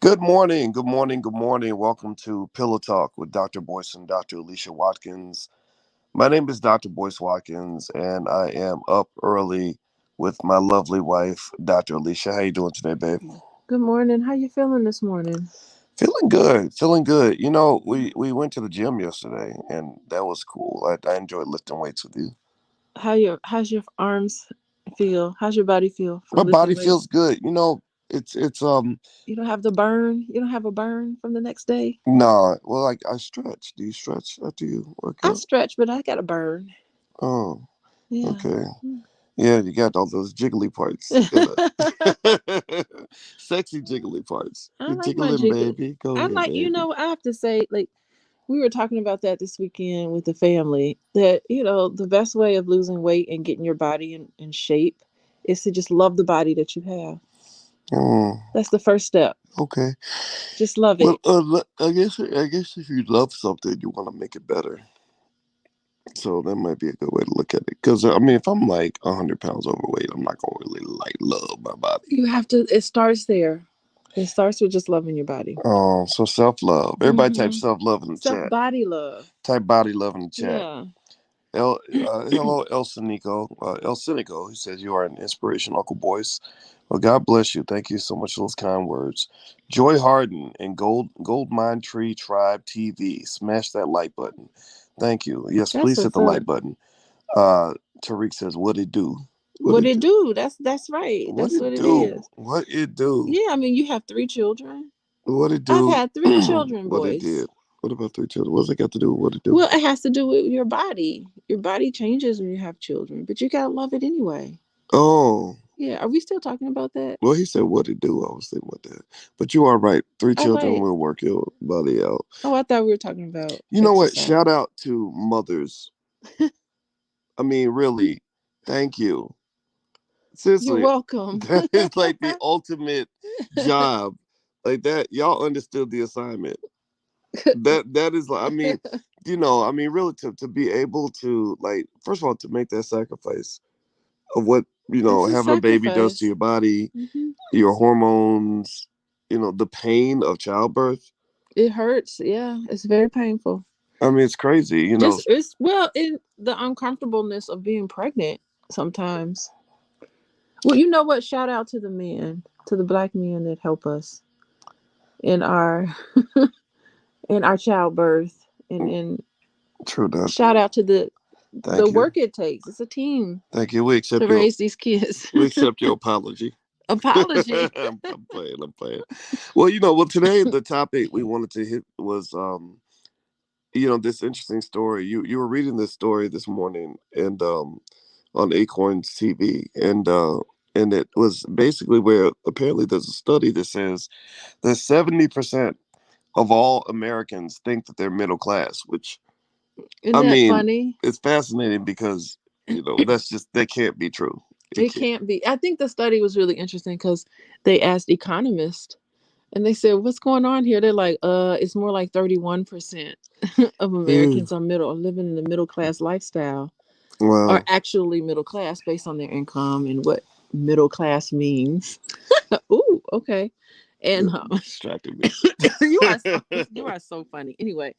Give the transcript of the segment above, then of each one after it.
Good morning, good morning, good morning. Welcome to Pillow Talk with Dr. Boyce and Dr. Alicia Watkins. My name is Dr. Boyce Watkins, and I am up early with my lovely wife, Dr. Alicia. How you doing today, babe? Good morning. How you feeling this morning? Feeling good, feeling good. We went to the gym yesterday, and that was cool. I enjoyed lifting weights with you. How's your arms feel? How's your body feel My from body lifting feels weights? good. It's You don't have the burn. You don't have a burn from the next day. nah. Well, like I stretch. Do you stretch after you work I out? stretch, but I got a burn. Oh, Yeah. okay. Yeah, you got all those jiggly parts. Sexy jiggly parts. I You're like my jiggling, jiggle. baby. Go I ahead, like. baby. I have to say, like we were talking about that this weekend with the family. That the best way of losing weight and getting your body in shape is to just love the body that you have. Mm, That's the first step. okay. Just love Well, it. I guess if you love something, you want to make it better. So that might be a good way to look at it. Because I mean, if I'm like 100 pounds overweight, I'm not gonna really like love my body. You have to. It starts there. It starts with just loving your body. So self love. Everybody type Mm-hmm. self love in the Self chat. body love. Type body love in the chat. Yeah. Hello, El Cinico. El Cinico, he says, you are an inspiration, Uncle Boyce. Well, God bless you. Thank you so much for those kind words. Joy Harden and Gold Mine Tree Tribe TV. Smash that like button. Thank you. Yes, That's please hit what's the up. like button. Uh, Tariq says, what it do? What What it it do? do? That's right. What That's what it it do? is. What it do? Yeah, I mean you have three children. What it I've do? had three children, What it did? boys. What about three children? What's it got to do with what it do? Well, it has to do with your body. Your body changes when you have children, but you gotta love it anyway. Oh, Yeah, are we still talking about that? well, he said what it do. I was thinking about that. But you are right. Three Oh children wait. will work your body out. Oh, I thought we were talking about You know what? exercise. Shout out to mothers. I mean, really, thank you. You're Seriously, welcome. that is like the ultimate job. Like that, y'all understood the assignment. That is like, I mean, really to be able to like, first of all, to make that sacrifice of what It's a having a baby does to sacrifice. your body, Hmm. your hormones, the pain of childbirth. It hurts. Yeah, it's very painful. I mean, it's crazy. Just it's well, in the uncomfortableness of being pregnant sometimes. Well, you know what? Shout out to the men, to the black men that help us in our in our childbirth, and True that. shout out to the Thank you. work it takes. It's a team Thank you. We to accept your raise these kids. we accept your apology. Apology. I'm playing. I'm playing. Well, today the topic we wanted to hit was this interesting story. You were reading this story this morning and on Acorns TV and it was basically where apparently there's a study that says that 70% of all Americans think that they're middle class, which Isn't I that mean, funny? it's fascinating because that can't be true. It It can't. can't be. I think the study was really interesting because they asked economists. And they said, "What's going on here?" They're like, it's more like 31% of Mm, Americans are living in the middle class lifestyle, are wow. actually middle class based on their income and what middle class means." Ooh, okay. And Distracted me. you are so you are so funny. Anyway,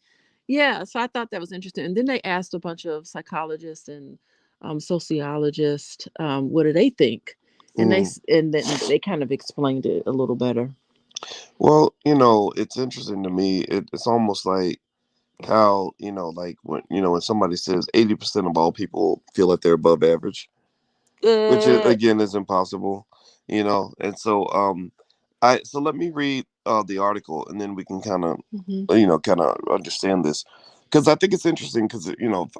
yeah. So I thought that was interesting. And then they asked a bunch of psychologists and sociologists, what do they think? And Mm. and then they kind of explained it a little better. Well, it's interesting to me. It's almost like how like when somebody says 80% of all people feel like they're above average, which is, Uh, again is impossible. And so let me read the article, and then we can kind of mhm. understand this, because I think it's interesting, because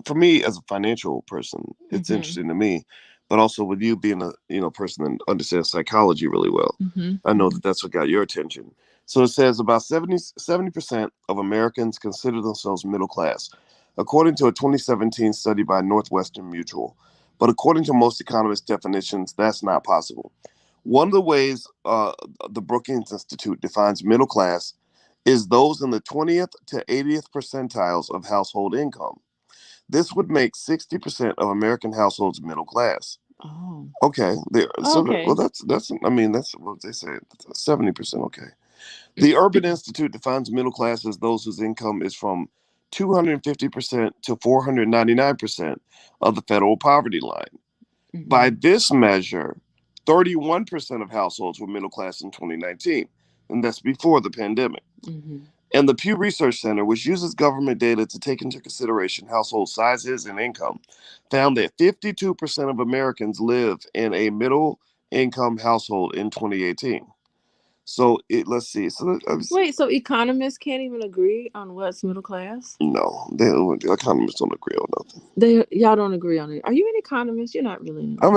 for me as a financial person it's Mhm. interesting to me, but also with you being a person that understands psychology really well, Mhm. I know that Mhm. that's what got your attention. So it says about 70% of Americans consider themselves middle class, according to a 2017 study by Northwestern Mutual. But according to most economists' definitions, that's not possible. One of the ways the Brookings Institute defines middle class is those in the 20th to 80th percentiles of household income. This would make 60% of American households middle class. Oh. Okay, there. So, well, Okay. that's. I mean, that's what they say. 70%. Okay. The Urban Institute defines middle class as those whose income is from 250% to 499% of the federal poverty line. By Mm-hmm. this measure, 31% of households were middle class in 2019, and that's before the pandemic. Mm-hmm. And the Pew Research Center, which uses government data to take into consideration household sizes and income, found that 52% of Americans live in a middle income household in 2018. So let's see. Wait, so economists can't even agree on what's middle class? No, the economists don't agree on nothing. Y'all don't agree on it. Are you an economist? You're not really an I'm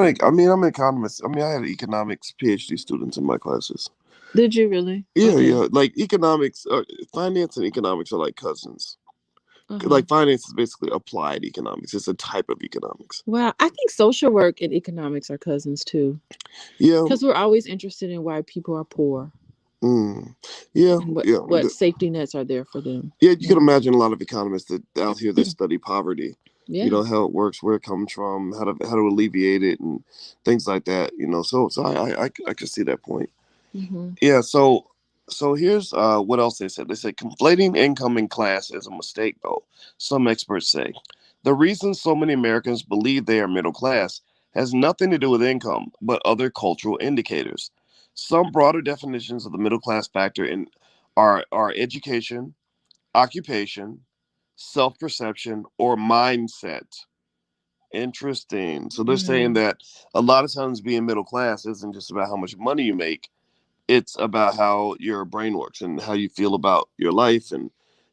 an economist. I mean, I had economics PhD students in my classes. Did you really? Yeah, Okay. yeah. Like economics, finance and economics are like cousins. Uh-huh. Like finance is basically applied economics. It's a type of economics. Wow, I think social work and economics are cousins too, Yeah. because we're always interested in why people are poor Mm, yeah. and Yeah. what safety nets are there for them. Yeah. You You can know? imagine a lot of economists that out here that study poverty. Yeah. How it works, where it comes from, how to alleviate it, and things like that. So I can see that point. Mm-hmm. Yeah. So here's what else they said. They said conflating income and class is a mistake, though. Some experts say the reason so many Americans believe they are middle class has nothing to do with income, but other cultural indicators. Some broader definitions of the middle class factor in are education, occupation, self perception, or mindset. Interesting. So they're saying Mm. that a lot of times being middle class isn't just about how much money you make, it's about how your brain works and how you feel about your life and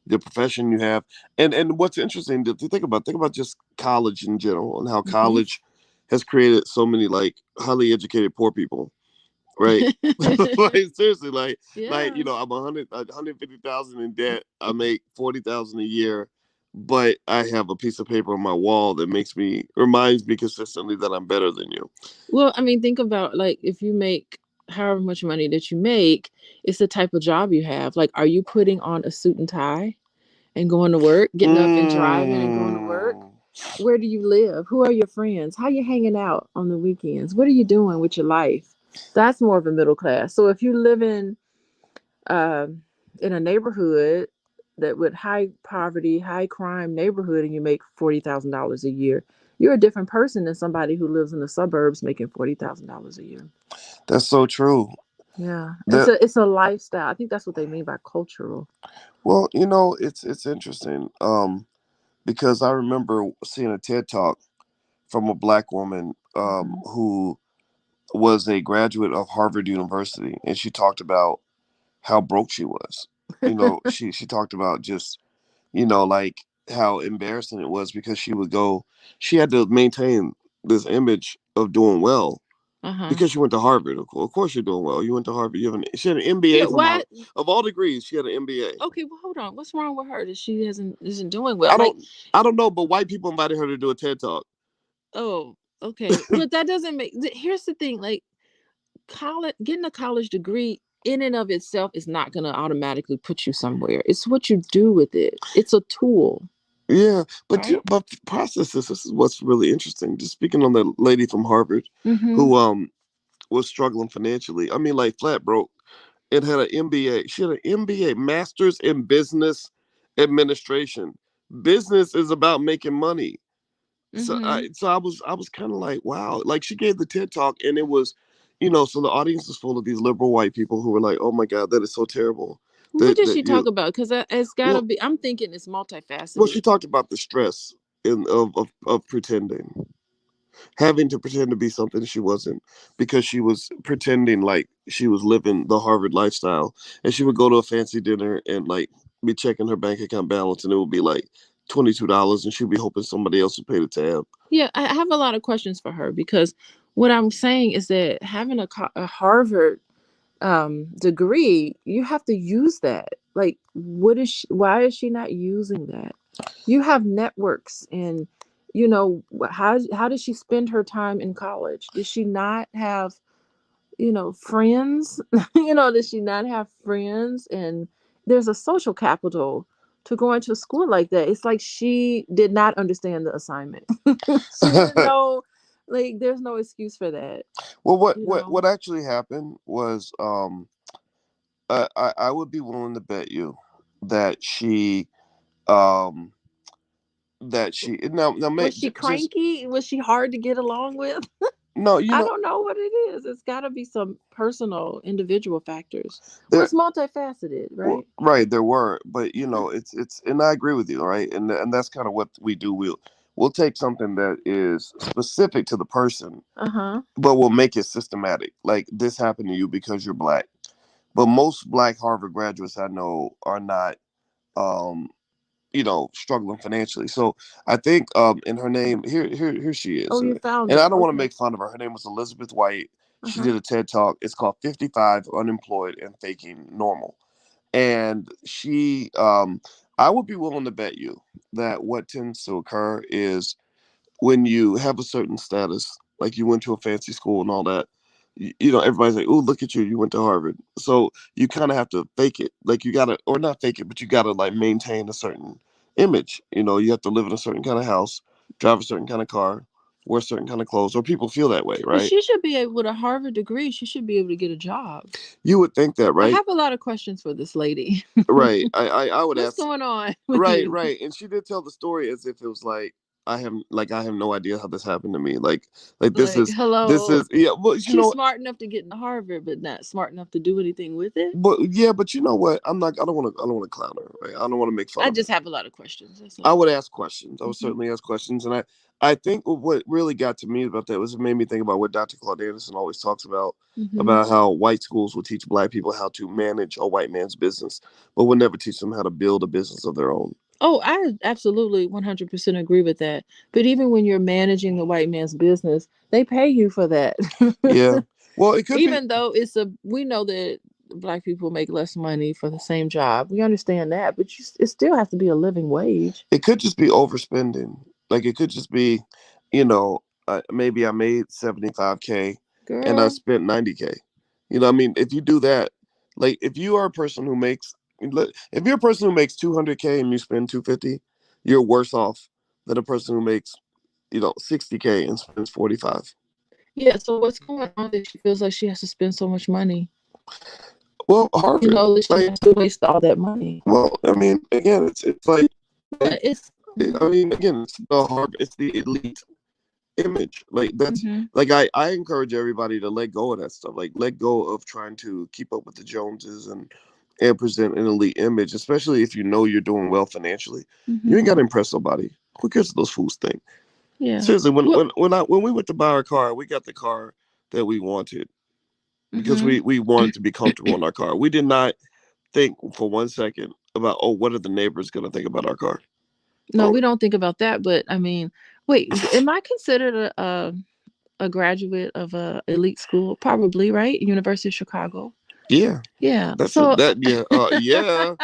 the profession you have. And what's interesting to think about just college in general and how Mm-hmm. college has created so many like highly educated poor people, right? Like seriously, like Yeah. I'm 150,000 in debt. I make 40,000 a year, but I have a piece of paper on my wall that reminds me consistently that I'm better than you. Well, I mean, think about like if you make however much money that you make, it's the type of job you have. Like, are you putting on a suit and tie and going to work, getting up and driving and going to work? Mm. Where do you live? Who are your friends? How you hanging out on the weekends? What are you doing with your life? That's more of a middle class. So if you live um in a neighborhood that with high poverty, high crime neighborhood, and you make $40,000 a year, you're a different person than somebody who lives in the suburbs making $40,000 a year. That's so true. Yeah, That it's a lifestyle. I think that's what they mean by cultural. Well, it's interesting. Because I remember seeing a TED talk from a black woman Hmm. who was a graduate of Harvard University, and she talked about how broke she was. She talked about just like how embarrassing it was because she had to maintain this image of doing well Uh-huh. because she went to Harvard. Of course, you're doing well. You went to Harvard. She had an MBA Yeah. from Why? Harvard. Of all degrees, she had an MBA. Okay. Well, hold on. What's wrong with her that she isn't doing well? I Like, don't I don't know, but white people invited her to do a TED talk. oh, okay. But that doesn't make. Here's the thing. Like, getting a college degree in and of itself is not going to automatically put you somewhere. It's what you do with it. It's a tool, Yeah, right? but processes. This is what's really interesting. Just speaking on the lady from Harvard, Mm-hmm. who was struggling financially. I mean, like flat broke, and had an MBA. She had an MBA, Masters in Business Administration. Business is about making money. Mm-hmm. I was kind of like, wow. Like she gave the TED talk, and it was, so the audience was full of these liberal white people who were like, oh my god, that is so terrible. What That did that she talk about? Because it's got to well, be. I'm thinking it's well, multifaceted. she talked about the stress of pretending, having to pretend to be something she wasn't, because she was pretending like she was living the Harvard lifestyle, and she would go to a fancy dinner and like be checking her bank account balance, and it would be like $22, and she'd be hoping somebody else would pay the tab. Yeah, I have a lot of questions for her because what I'm saying is that having a Harvard degree, you have to use that. Like, why is she not using that? You have networks, and how did she spend her time in college? Did she not have friends? Did she not have friends? And there's a social capital to going to a school like that. It's like she did not understand the assignment. She didn't know. Like, there's no excuse for that. Well, what you what know what actually happened was I would be willing to bet you that um she now Was make she just cranky? Was she hard to get along with? no, I don't know what it is. It's got to be some personal, individual factors. Well, there it's multifaceted, right? right there were, but it's and I agree with you, right? And that's kind of what we do. We'll take something that is specific to the person, Uh huh. but we'll make it systematic. Like this happened to you because you're black. But most black Harvard graduates I know are not um struggling financially. So I think in her name here she Oh, is. you found And her. I don't want to Okay. make fun of her. Her name was Elizabeth White. Uh She huh. did a TED talk. It's called 55 Unemployed and Faking Normal. And I would be willing to bet you that what tends to occur is when you have a certain status, like you went to a fancy school and all that, everybody's like, "Oh, look at you! You went to Harvard." So you kind of have to fake it, like you gotta, or not fake it, but you gotta like maintain a certain image. You have to live in a certain kind of house, drive a certain kind of car, wear certain kind of clothes, or people feel that way, But right? she should be able, with a Harvard degree, she should be able to get a job. You would think that, I right? have a lot of questions for this lady. Right. I would What's ask. going on with Right, you? right. And she did tell the story as if it was like I have no idea how this happened to me. Like Like, this hello. is yeah. Well, She's smart enough to get into Harvard, but not smart enough to do anything with it. but you know what? I don't want to clown her. Right? I don't want to make fun I of her. just have a lot of questions. That's I all. would ask questions. I would Hmm. certainly ask questions, and I think what really got to me about that was it made me think about what Dr. Claude Anderson always talks Hmm. about how white schools will teach black people how to manage a white man's business, but will never teach them how to build a business of their own. Oh, I absolutely 100% agree with that. But even when you're managing the white man's business, they pay you for that. Yeah. Well, it could be. Even though we know that black people make less money for the same job. We understand that, but it still has to be a living wage. It could just be overspending. Like it could just be, maybe I made 75K and I Girl, spent 90K. I mean, if you do that, like if you are a person who makes, if you're a person who makes 200K and you spend 250, you're worse off than a person who makes, 60K and spends 45. yeah, so what's going on that she feels like she has to spend so much money? Well, You Harvard, know that she like, has to waste all that money. well, I mean, again, it's like, But it's I mean, again, it's the Harvard, it's the elite image. Like that's hmm like I encourage everybody to let go of that stuff. Like let go of trying to keep up with the Joneses and present an elite image, especially if you know you're doing well financially. You hmm ain't gotta impress nobody. Who cares what those fools think? yeah. Seriously, when Well, when when we went to buy our car, we got the car that we wanted because hmm we wanted to be comfortable in our car. We did not think for 1 second about, oh, what are the neighbors gonna think about our car? no, Oh we don't think about that. But I mean, wait, am I considered a graduate of a elite school? Probably, right? University of Chicago. yeah, Yeah. that's So, that yeah, yeah,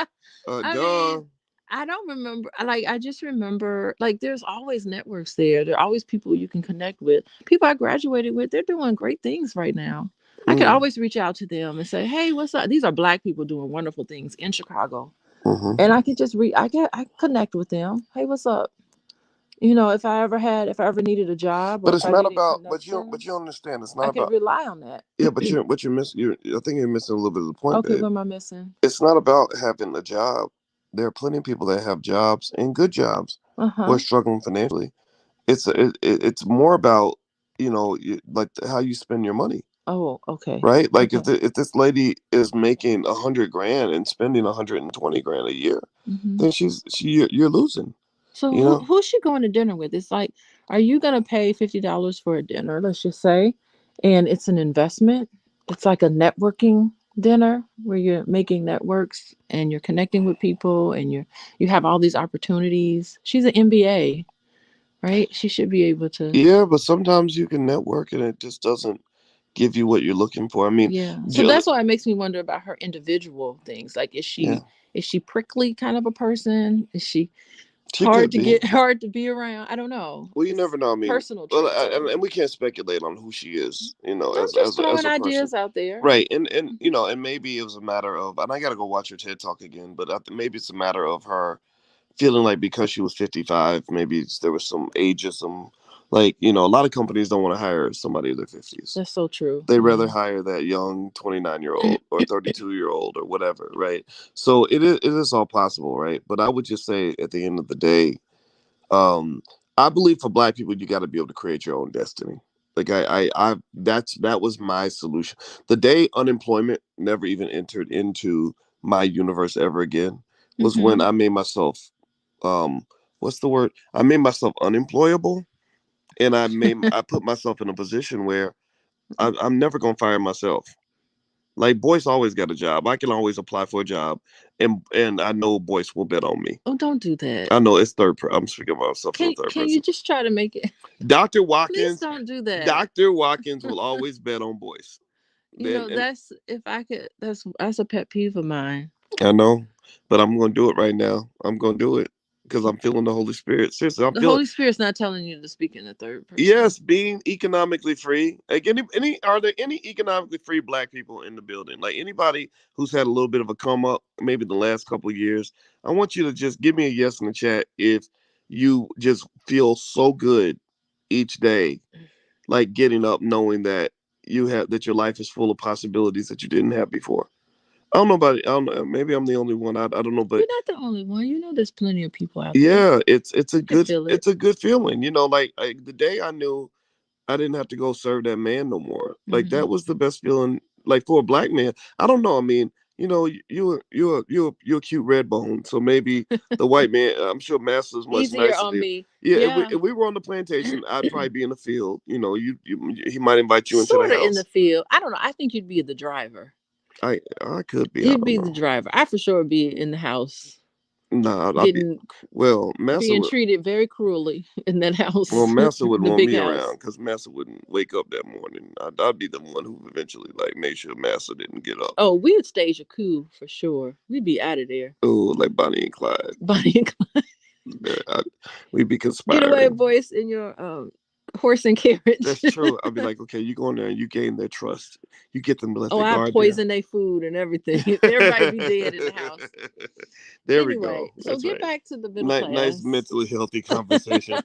I duh. mean, I don't remember. I just remember like there's always networks there. There are always people you can connect with. People I graduated with, they're doing great things right now. I could Mm, always reach out to them and say, "Hey, what's up?" These are black people doing wonderful things in Chicago, and hmm I could just I connect with them. Hey, what's up? If I ever needed a job or But if it's I not needed about. But you connections, understand. It's not I could about. rely on that. Yeah, but you're missing. I think you're missing a little bit of the point, Okay, babe. what am I missing? It's not about having a job. There are plenty of people that have jobs and good jobs Uh who are huh. struggling financially. It's more about like how you spend your money, Oh, okay. right? Like Okay. if this lady is making 100 grand and spending 120 grand a year, Hmm. then you're losing. So You know. who's she going to dinner with? It's like, are you gonna pay $50 for a dinner? Let's just say, and it's an investment. It's like a networking dinner where you're making networks and you're connecting with people and you have all these opportunities. She's an MBA, right? She should be able to. Yeah, but sometimes you can network and it just doesn't give you what you're looking for. I mean, Yeah. So Jill, that's why it makes me wonder about her individual things. Like, yeah, is she prickly kind of a person? Is she she could be. hard to be around? I don't know. Well, you It's never know. I mean, personal well, traits, I and believe. we can't speculate on who she is, I'm just as throwing a person, ideas out there. right? And and maybe it was a matter of, and I got to go watch her TED talk again, but maybe it's a matter of her feeling like because she was 55, maybe there was some ageism Like, you know, a lot of companies don't want to hire somebody in their 50s. That's so true. They rather Yeah. hire that young 29-year-old or 32-year-old or whatever, right? So it is all possible, right? But I would just say at the end of the day, um, I believe for Black people, you got to be able to create your own destiny. Like that was my solution. The day unemployment never even entered into my universe ever again was when I made myself, what's the word? I made myself unemployable, and I put myself in a position where I'm never gonna fire myself. Like Boyce always got a job. I can always apply for a job, and I know Boyce will bet on me. Oh, don't do that. I know it's third. I'm speaking about myself in the third Can you person. just try to make it? Doctor Please Watkins, don't do that. Doctor Watkins will always bet on Boyce. You know, And that's if I could. That's a pet peeve of mine. I know, but I'm gonna do it right now. I'm gonna do it because I'm feeling the Holy Spirit. Seriously, I'm The feeling. Holy Spirit's not telling you to speak in the third person. Yes, being economically free. Like any are there any economically free Black people in the building? Like anybody who's had a little bit of a come up, maybe the last couple of years. I want you to just give me a yes in the chat if you just feel so good each day, like getting up knowing that your life is full of possibilities that you didn't have before. I don't know about it. I don't know. Maybe I'm the only one. I don't know, but You're not the only one. You know, there's plenty of people out there. yeah, it's a I can good feel it. it's a good feeling. You know, like the day I knew I didn't have to go serve that man no more. Like Hmm. that was the best feeling. Like for a Black man, I don't know. I mean, you know, you're a cute red bone, so maybe the white man. I'm sure Master's much Easier nicer on than. me. Yeah, Yeah. if we were on the plantation, I'd probably be in the field. You know, he might invite you into the Sort of in the house. field. I don't know. I think you'd be the driver. I could be. I You'd don't be the know. driver. I for sure would be in the house, Nah, I'll be. getting Well, Master being would. treated very cruelly in that Well, house, Master wouldn't the want big me house. around because Master wouldn't wake up that morning. I'd be the one who eventually like made sure Master didn't get up. Oh, we would stage a coup for sure. We'd be out of there. Oh, like Bonnie and Clyde. Bonnie and Clyde. Yeah, we'd be Get away, conspiring. boys, in your horse and carriage. That's true. I'd be like, okay, you go in there and you gain their trust. You get them to let Oh, their I guard down. poison their food and everything. Everybody be dead in the house. There we Anyway, go. so That's get right. back to the middle Nice, class. mentally healthy conversation.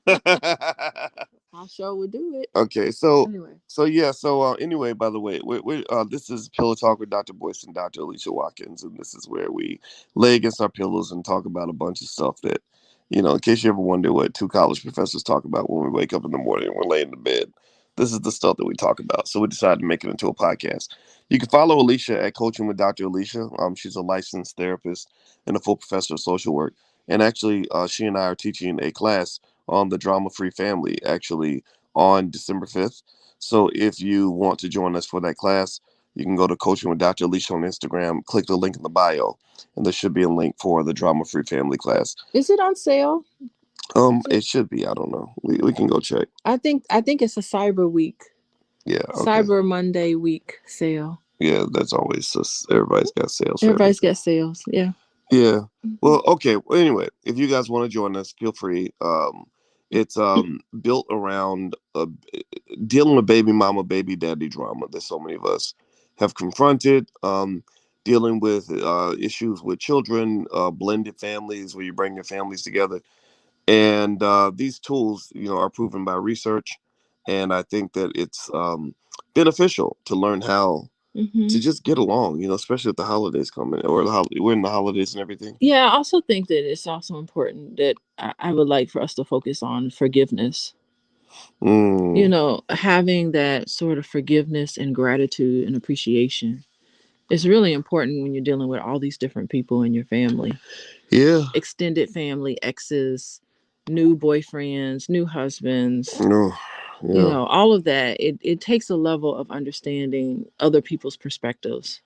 I sure would do it. Okay, so Anyway. yeah, so anyway, by the way, we this is Pillow Talk with Dr. Boyce and Dr. Alicia Watkins, and this is where we lay against our pillows and talk about a bunch of stuff that, you know, in case you ever wonder what two college professors talk about when we wake up in the morning and we're laying in bed. This is the stuff that we talk about. So we decided to make it into a podcast. You can follow Alicia at Coaching with Dr. Alicia. She's a licensed therapist and a full professor of social work. And actually, she and I are teaching a class on the drama-free family, actually on December 5th. So if you want to join us for that class, you can go to Coaching with Dr. Alicia on Instagram, click the link in the bio, and there should be a link for the drama free family class. Is it on sale? It should be. I don't know. We can go check. I think it's a Cyber Week. Yeah. Okay. Cyber Monday week sale. Yeah, that's always everybody's got sales for Everybody's everything. got sales. Yeah. Yeah. Mhm. Well, okay. Well, anyway, if you guys want to join us, feel free. It's built around dealing with baby mama, baby daddy drama that so many of us have confronted. Dealing with issues with children, blended families where you bring your families together, and these tools, you know, are proven by research, and I think that it's beneficial to learn how Hmm. to just get along, you know, especially with the holidays coming or we're in the holidays and everything. Yeah, I also think that it's also important that I would like for us to focus on forgiveness. You Mm, know, having that sort of forgiveness and gratitude and appreciation is really important when you're dealing with all these different people in your family, yeah. extended family, exes, new boyfriends, new husbands. No. You Yeah. know, all of that. It takes a level of understanding other people's perspectives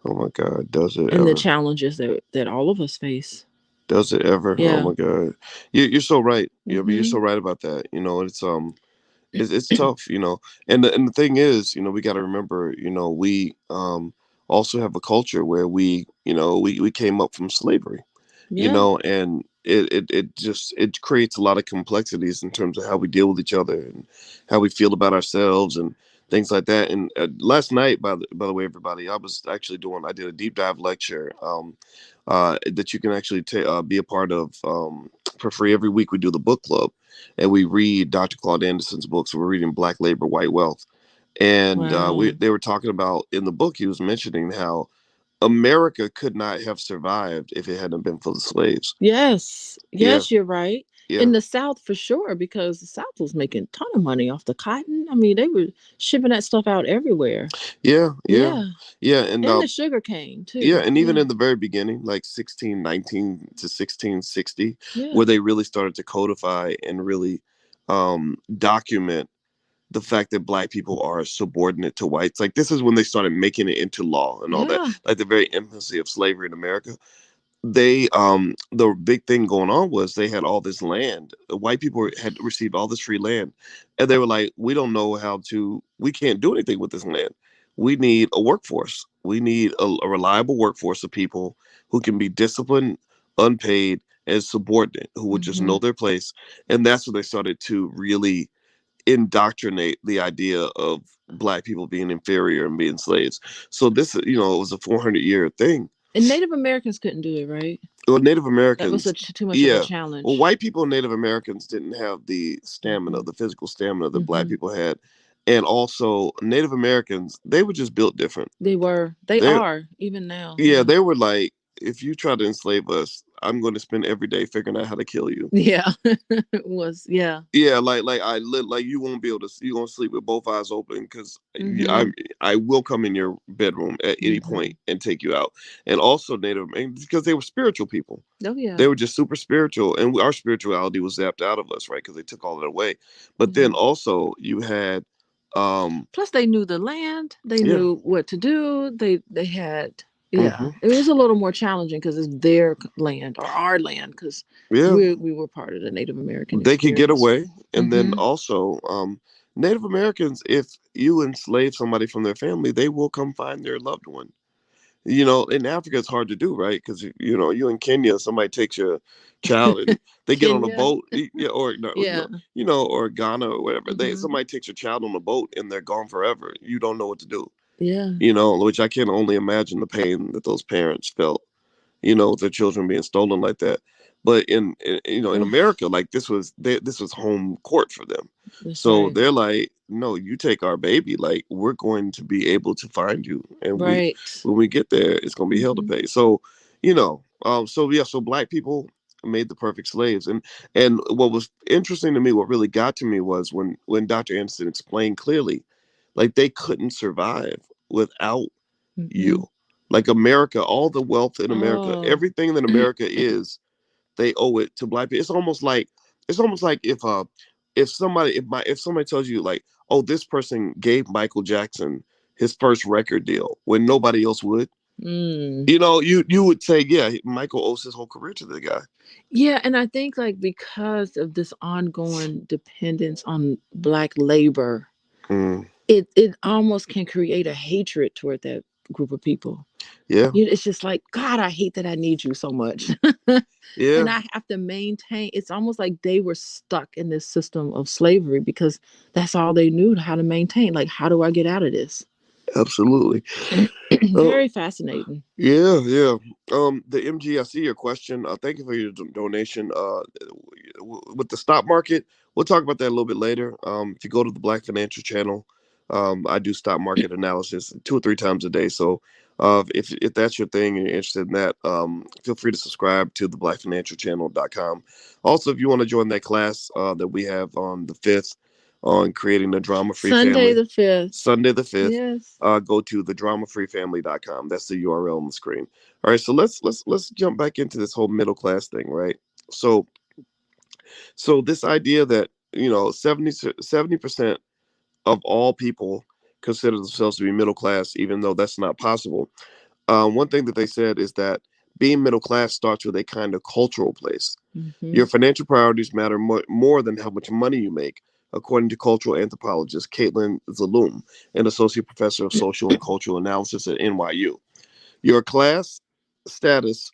Oh my God. Does it and the ever? challenges that all of us face. Does it ever? Oh Yeah. my God. You're so right. You're Hmm. so right about that. You know, it's tough, you know. And the thing is, you know, we got to remember, you know, we also have a culture where we came up from slavery, you Yeah. know, and it just it creates a lot of complexities in terms of how we deal with each other and how we feel about ourselves and things like that. And last night, by the way, everybody, I did a deep dive lecture that you can actually be a part of for free. Every week we do the book club, and we read Dr. Claude Anderson's books. We're reading Black Labor, White Wealth, and Wow. they were talking about in the book. He was mentioning how America could not have survived if it hadn't been for the slaves. Yes. Yeah, Yes, you're right. yeah, In the South for sure, because the South was making a ton of money off the cotton. I mean, they were shipping that stuff out everywhere. yeah, yeah, Yeah. yeah, and And the sugar cane yeah, too. and even Yeah. in the very beginning, like 1619 to 1660, Yeah. where they really started to codify and really document the fact that black people are subordinate to whites. Like this is when they started making it into law and all that. Yeah. Like the very infancy of slavery in America. They the big thing going on was they had all this land. The white people had received all this free land, and they were like, we don't know how to, we can't do anything with this land. We need a workforce. We need a reliable workforce of people who can be disciplined, unpaid, and subordinate, who would just Mm-hmm. know their place. And that's when they started to really indoctrinate the idea of black people being inferior and being slaves. So this, you know, it was a 400-year thing. And Native Americans couldn't do it, right? Well, Native That was Americans, such too much of a yeah. Well, challenge. white people and Native Americans didn't have the stamina, Mm-hmm. the physical stamina that black Mm-hmm. people had. And also Native Americans, they were just built different. They were. They They, are even now. yeah, Yeah. they were like, if you try to enslave us, I'm going to spend every day figuring out how to kill you. Yeah. It was. Yeah. Yeah, like like you won't be able to. You gonna sleep with both eyes open because Mm-hmm. I will come in your bedroom at any Mm-hmm. point and take you out. And also Native, and because they were spiritual people, Oh yeah. they were just super spiritual, and our spirituality was zapped out of us, right? Because they took all that away. But Yeah. then also you had, Plus, they knew the land. They yeah, knew what to do. They had. Yeah, hmm, it was a little more challenging because it's their land or our land because yeah, we were part of the Native American they could get experience. away. And then Mm-hmm. also, Native Americans, if you enslave somebody from their family, they will come find their loved one. You know, in Africa, it's hard to do, right? Because you know, you in Kenya, somebody takes your child and they get on a Kenya. boat, yeah, or no, Yeah. or Ghana or whatever. They Mm-hmm. somebody takes your child on a boat and they're gone forever. You don't know what to do. Yeah. You know, which I can only imagine the pain that those parents felt, you know, with their children being stolen like that. But you know, in Ugh, America, like this was home court for them. that's So right. they're like, no, you take our baby, like we're going to be able to find you, and we Right. when we get there, it's going to be hell to Mm-hmm. pay. So, you know, so yeah, so black people made the perfect slaves, and what was interesting to me, what really got to me was when Dr. Anderson explained clearly, like they couldn't survive without Mm-hmm. you. Like America, all the wealth in America, Oh. everything that America is, they owe it to black people. It's almost like if somebody tells you like, oh, this person gave Michael Jackson his first record deal when nobody else would. Mm. You know, you would say, yeah, Michael owes his whole career to the guy. Yeah, and I think like because of this ongoing dependence on black labor, Mm, it almost can create a hatred toward that group of people. yeah, It's just like, God, I hate that I need you so much. yeah, And I have to maintain. It's almost like they were stuck in this system of slavery because that's all they knew how to maintain. Like, how do I get out of this? absolutely. Oh, Very fascinating. yeah, yeah. The MG, I see your question. Thank you for your donation. With the stock market, we'll talk about that a little bit later. If you go to the Black Financial Channel, I do stock market analysis 2 or 3 times a day. So, if that's your thing and you're interested in that, feel free to subscribe to the blackfinancialchannel.com. Also, if you want to join that class that we have on the 5th on creating a drama-free Sunday family, the 5th. Sunday the 5th, Yes. go to thedramafreefamily.com. That's the URL on the screen. All right, so let's jump back into this whole middle class thing, right? So this idea that, you know, 70% of all people consider themselves to be middle class, even though that's not possible. One thing that they said is that being middle class starts with a kind of cultural place. Mm-hmm. Your financial priorities matter more than how much money you make, according to cultural anthropologist Caitlin Zaloom, an associate professor of social and cultural analysis at NYU. Your class status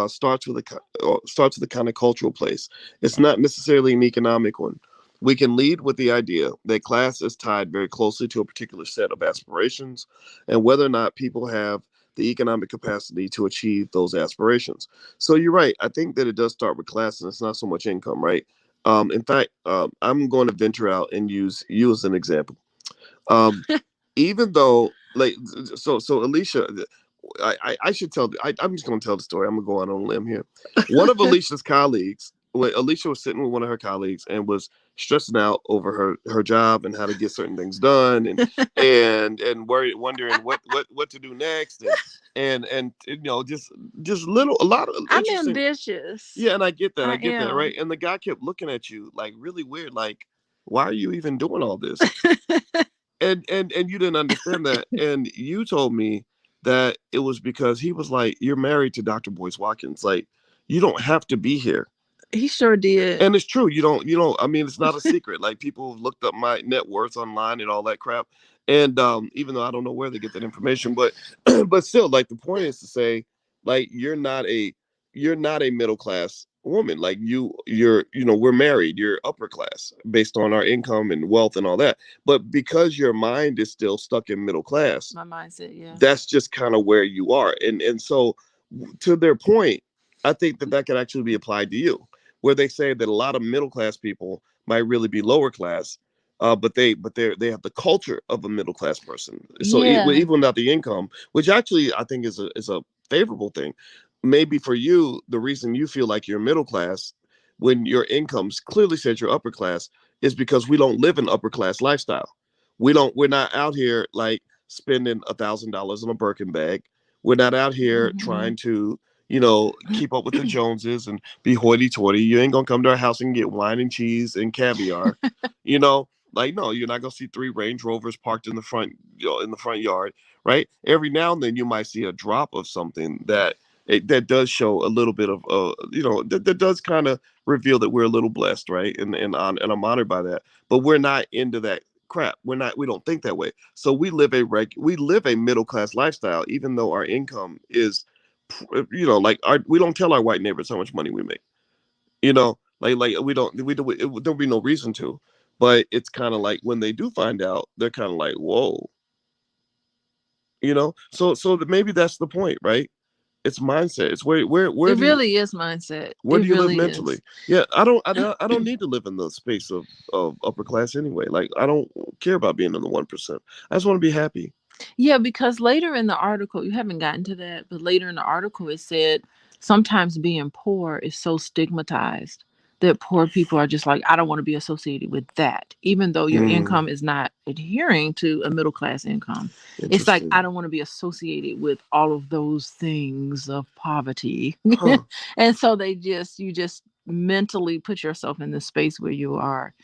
starts with a kind of cultural place. It's not necessarily an economic one. We can lead with the idea that class is tied very closely to a particular set of aspirations, and whether or not people have the economic capacity to achieve those aspirations. So you're right. I think that it does start with class, and it's not so much income, right? In fact, I'm going to venture out and use you as an example. Um, Even though, like, so Alicia, I should tell. I'm just going to tell the story. I'm going to go out on a limb here. One of Alicia's colleagues, when Alicia was sitting with one of her colleagues and was stressing out over her job and how to get certain things done, and worried, wondering what to do next, and just a lot of I'm interesting. ambitious. Yeah, and I get that. I I get that, am. right? And the guy kept looking at you like really weird, like, why are you even doing all this? And you didn't understand that, and you told me that it was because he was like, you're married to Dr. Boyce Watkins, like, you don't have to be here. He sure did. And it's true, you don't, I mean, it's not a secret, like, people have looked up my net worth online and all that crap, and even though I don't know where they get that information, but but still, like, the point is to say, like, you're not a middle class woman, like, we're married, you're upper class based on our income and wealth and all that, but because your mind is still stuck in middle class, My mindset, yeah. that's just kind of where you are. And so, to their point, I think that could actually be applied to you, where they say that a lot of middle class people might really be lower class, but they have the culture of a middle class person. So Yeah. even without the income, which actually I think is a favorable thing. Maybe for you, the reason you feel like you're middle class when your incomes clearly says you're upper class is because we don't live an upper class lifestyle. We're not out here like spending $1,000 on a Birkin bag. We're not out here trying to, keep up with the Joneses and be hoity-toity. You ain't gonna come to our house and get wine and cheese and caviar. Like, no, you're not gonna see 3 Range Rovers parked in the front, in the front yard, right? Every now and then you might see a drop of something that does show a little bit of, that does kind of reveal that we're a little blessed, right? And I'm honored by that. But we're not into that crap. We don't think that way. So we live a middle class lifestyle, even though our income is, like, we don't tell our white neighbors how much money we make. Like there'll be no reason to. But it's kind of like when they do find out, they're kind of like, whoa. So maybe that's the point, right? It's mindset. It's where It do you really is mindset. where It do you live really mentally? is. Yeah, I don't need to live in the space of upper class anyway. Like, I don't care about being in the 1%. I just want to be happy. Yeah, because later in the article, you haven't gotten to that, but later in the article, it said sometimes being poor is so stigmatized that poor people are just like, I don't want to be associated with that, even though your income is not adhering to a middle class income. It's like, I Interesting. don't want to be associated with all of those things of poverty. Huh. And so you just mentally put yourself in the space where you are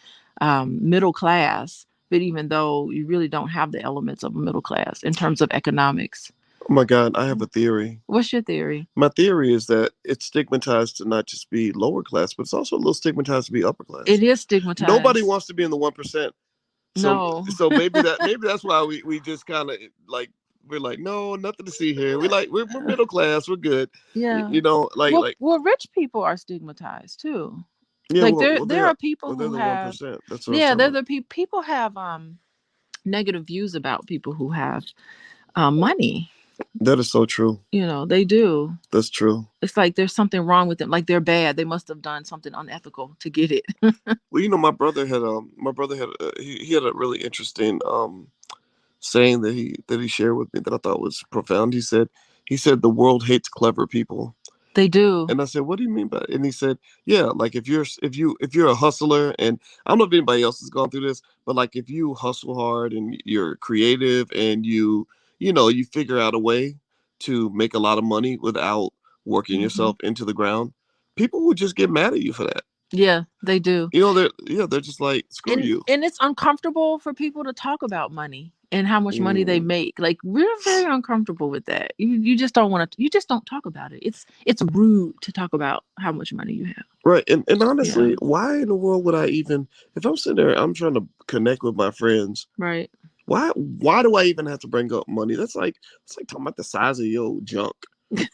middle class, but even though you really don't have the elements of a middle class in terms of economics. Oh my God, I have a theory. What's your theory? My theory is that it's stigmatized to not just be lower class, but it's also a little stigmatized to be upper class. It is Nobody stigmatized. wants to be in the 1%. So No. so maybe that's why we just kind of like, we're like, no, nothing to see here. We're middle class. We're good. Yeah. Well, rich people are stigmatized too. Yeah. Like Well, there are people they're who the one have, percent. That's what I was yeah, talking they're about. the people have negative views about people who have money. That is so true. They do. That's true. It's like there's something wrong with them. Like they're bad. They must have done something unethical to get it. Well, my brother had he had a really interesting saying that he shared with me that I thought was profound. He said the world hates clever people. They do. And I said, "What do you mean by it?" And he said, "Yeah, like if you're a hustler, and I don't know if anybody else has gone through this, but like if you hustle hard and you're creative and you figure out a way to make a lot of money without working yourself into the ground, people would just get mad at you for that. Yeah, they do. They're just like, screw and you." and it's uncomfortable for people to talk about money and how much money they Mm. make. Like we're very uncomfortable with that. You just don't want to. You just don't talk about it. It's rude to talk about how much money you have. Right. And Yeah. honestly, why in the world would I even, if I'm sitting there, I'm trying to connect with my friends. Right. Why do I even have to bring up money? It's like talking about the size of your junk. I'm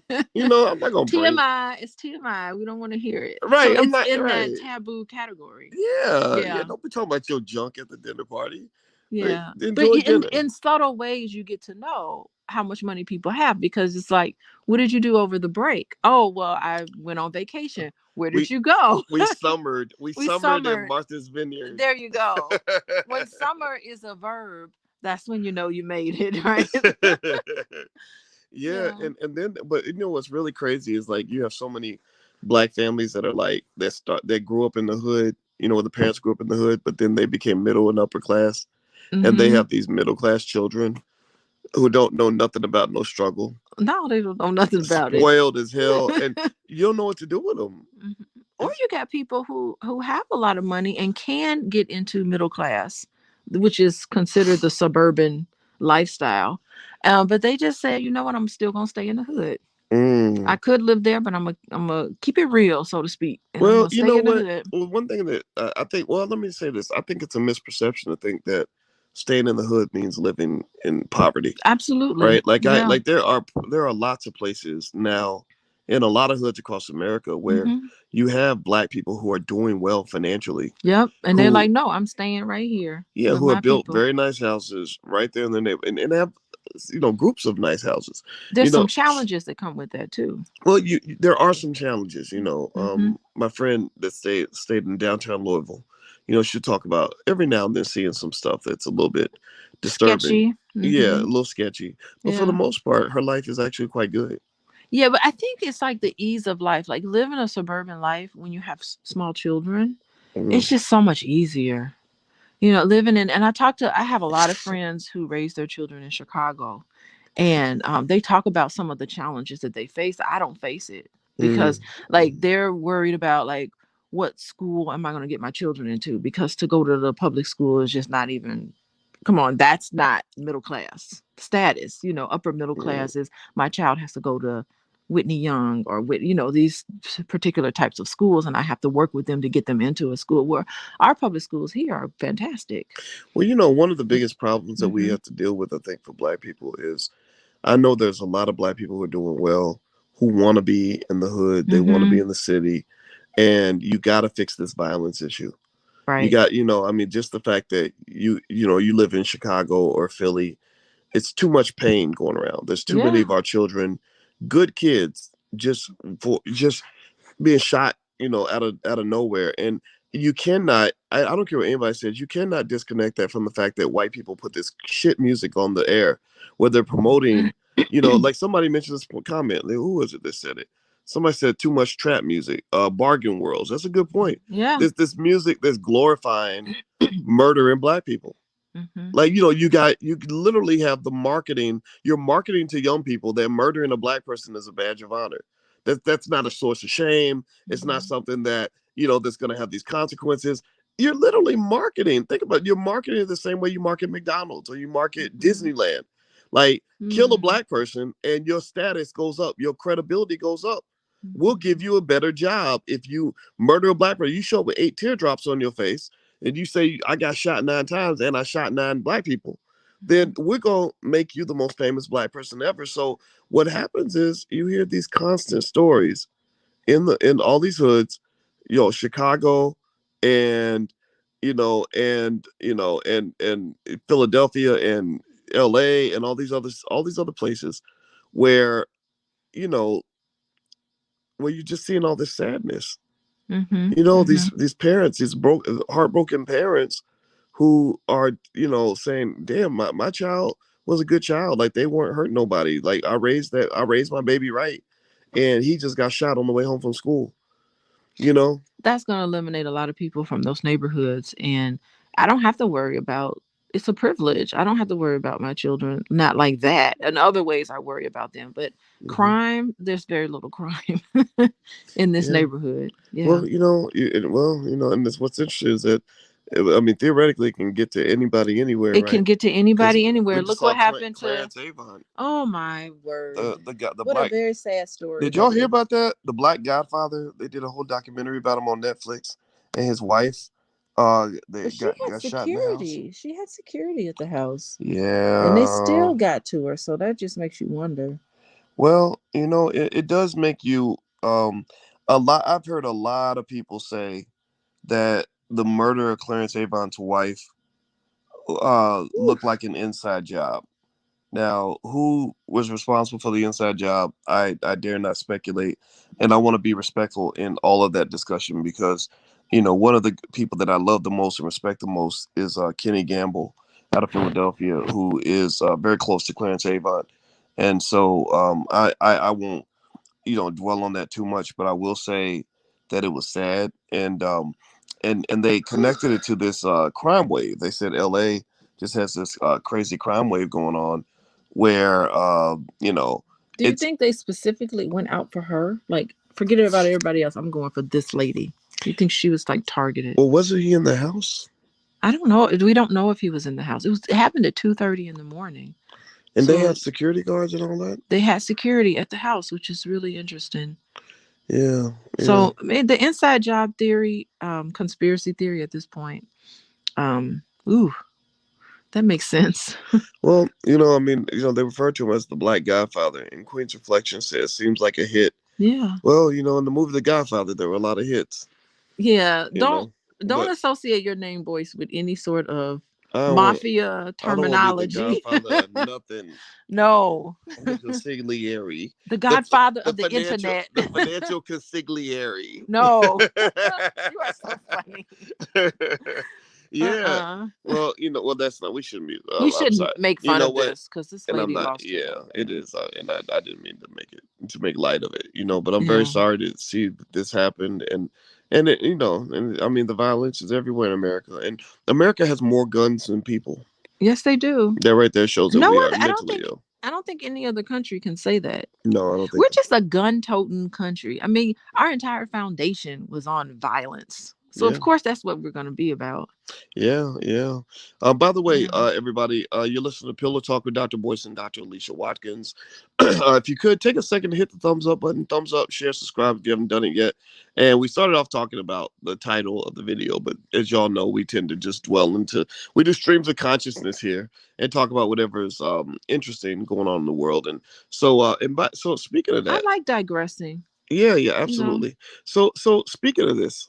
not gonna bring. TMI. It's TMI. We don't want to hear it. So Right. I'm it's not in right. that taboo category. Yeah. Yeah. Don't be talking about your junk at the dinner party. Like, Yeah. But enjoy dinner. in subtle ways, you get to know how much money people have, because it's like, what did you do over the break? Oh, well, I went on vacation. Where did We you go? we summered. We We summered in summered. Martha's Vineyard. There you go. When summer is a verb, that's when you know you made it, right? Yeah, Yeah. and then, but you know what's really crazy is like you have so many black families that are like that grew up in the hood, you know, where the parents grew up in the hood, but then they became middle and upper class, and they Mm-hmm. have these middle class children who don't know nothing about no struggle, No, they don't know nothing about it. spoiled as hell, and you don't know what to do with them. Mhm. Or you got people who have a lot of money and can get into middle class, which is considered the suburban lifestyle. But they just said, you know what, I'm still gonna stay in the hood. I Mm. could live there, but I'm gonna keep it real, so to speak, and I'm Well, gonna you stay know in the what? hood. Well, one thing that I think, well, let me say this. I think it's a misperception to think that staying in the hood means living in poverty, Absolutely, right? Like yeah. there are lots of places now in a lot of hoods across America where Hmm. you have black people who are doing well financially, Yep, and they're who like, no, I'm staying right here yeah, with who my have built people. very nice houses right there in their neighborhood, and have groups of nice houses, you There's some know. challenges that come with that too. Well, there are some challenges, you know. Hmm. My friend that stayed in downtown Louisville, you know, she'll talk about every now and then seeing some stuff that's a little bit disturbing. Sketchy. Yeah, a Hmm. little sketchy. But for the Yeah. most part, her life is actually quite good. Yeah, but I think it's like the ease of life, like living a suburban life when you have small children. It's Mm, just so much easier. Living in, and I have a lot of friends who raise their children in Chicago, and they talk about some of the challenges that they face. I don't face it because, mm, like, they're worried about, like, what school am I going to get my children into? Because to go to the public school is just not even, come on, that's not middle class status. Upper middle mm. class is my child has to go to Whitney Young or these particular types of schools, and I have to work with them to get them into a school where our public schools here are fantastic. Well, you know, one of the biggest problems that we Hmm. have to deal with, I think, for black people is I know there's a lot of black people who are doing well, who want to be in the hood, they want to be Hmm. in the city, and you got to fix this violence issue. You Right. got, I mean, just the fact that you live in Chicago or Philly, it's too much pain going around. There's too many Yeah. of our children, good kids, just being shot, out of nowhere. And you cannot, I don't care what anybody says, you cannot disconnect that from the fact that white people put this shit music on the air where they're promoting, like somebody mentioned this comment. Like, who was it that said it? Somebody said too much trap music, bargain worlds. That's a good point. Yeah. This music that's glorifying murdering black people. Hmm. Like, you literally have the marketing. You're marketing to young people that murdering a black person is a badge of honor. That's not a source of shame. It's not Hmm. something that that's going to have these consequences. You're literally marketing. Think about it. You're marketing the same way you market McDonald's or you market Hmm. Disneyland. Like, kill a Hmm. black person and your status goes up. Your credibility goes up. We'll Hmm. give you a better job if you murder a black person. You show up with 8 teardrops on your face and you say I got shot 9 times and I shot 9 black people, then we're gonna make you the most famous black person ever. So what happens is you hear these constant stories in all these hoods, Chicago and and Philadelphia and LA and all these other places where you know where you're just seeing all this sadness. Hmm. These parents, these heartbroken parents who are saying, damn, my child was a good child, like they weren't hurting nobody, like I raised my baby right, and he just got shot on the way home from school you know That's going to eliminate a lot of people from those neighborhoods, and I don't have to worry about. It's a privilege. I don't have to worry about my children. Not like that. In other ways, I worry about them. But hmm crime, there's very little crime in this yeah. neighborhood. Yeah. Well, and this, what's interesting is that I mean, theoretically it can get to anybody anywhere, It can right? get to Because anybody we anywhere. just Look saw what happened to. Clarence Avant, Oh my word! the guy, the What a black. very sad story Did y'all that hear is. about that? The Black Godfather. They did a whole documentary about him on Netflix, and his wife, they But she had got shot in the house. security. She had security at the house, and they Yeah. still got to her. So that just makes you wonder. Well, it does make you a lot. I've heard a lot of people say that the murder of Clarence Avant's wife looked like an inside job. Now, who was responsible for the inside job? I dare not speculate, and I want to be respectful in all of that discussion because, one of the people that I love the most and respect the most is Kenny Gamble out of Philadelphia, who is very close to Clarence Avant, and so I won't dwell on that too much, but I will say that it was sad, and they connected it to this crime wave. They said L.A. just has this crazy crime wave going on, where Do you think they specifically went out for her? Like, forget about everybody else. I'm going for this lady. Do you think she was like targeted? Well, wasn't he in the house? I don't know. We don't know if he was in the house. It happened at 2:30 in the morning. And they had security guards and all that? They had security at the house, which is really interesting. Yeah. So the inside job theory, conspiracy theory at this point, that makes sense. Well, they refer to him as the Black Godfather, and Queen's Reflection says, seems like a hit. Yeah. Well, in the movie The Godfather, there were a lot of hits. Yeah. Don't associate your name, Boyce, with any sort of mafia terminology. I don't want to be the Godfather of nothing. No. The consigliere. The Godfather of the internet. The financial consigliere. No. You are so funny. Yeah. Well, that's not. We shouldn't be. We shouldn't make fun of this because this lady lost. Yeah, it is, and I didn't mean to make light of it. But I'm very sorry to see that this happened, and it, and I mean the violence is everywhere in America, and America has more guns than people. Yes, they do. That right there shows that we are mentally ill. I don't think any other country can say that. No, I don't think we're just a gun-toting country. I mean, our entire foundation was on violence. So, of course, that's what we're going to be about. Yeah, yeah. By the way, everybody, you're listening to Pillow Talk with Dr. Boyce and Dr. Alicia Watkins. If you could, take a second to hit the thumbs up button, thumbs up, share, subscribe if you haven't done it yet. And we started off talking about the title of the video, but as y'all know, we tend to just we do streams of consciousness here and talk about whatever is interesting going on in the world. And so, so speaking of that. I like digressing. Yeah, absolutely. So speaking of this,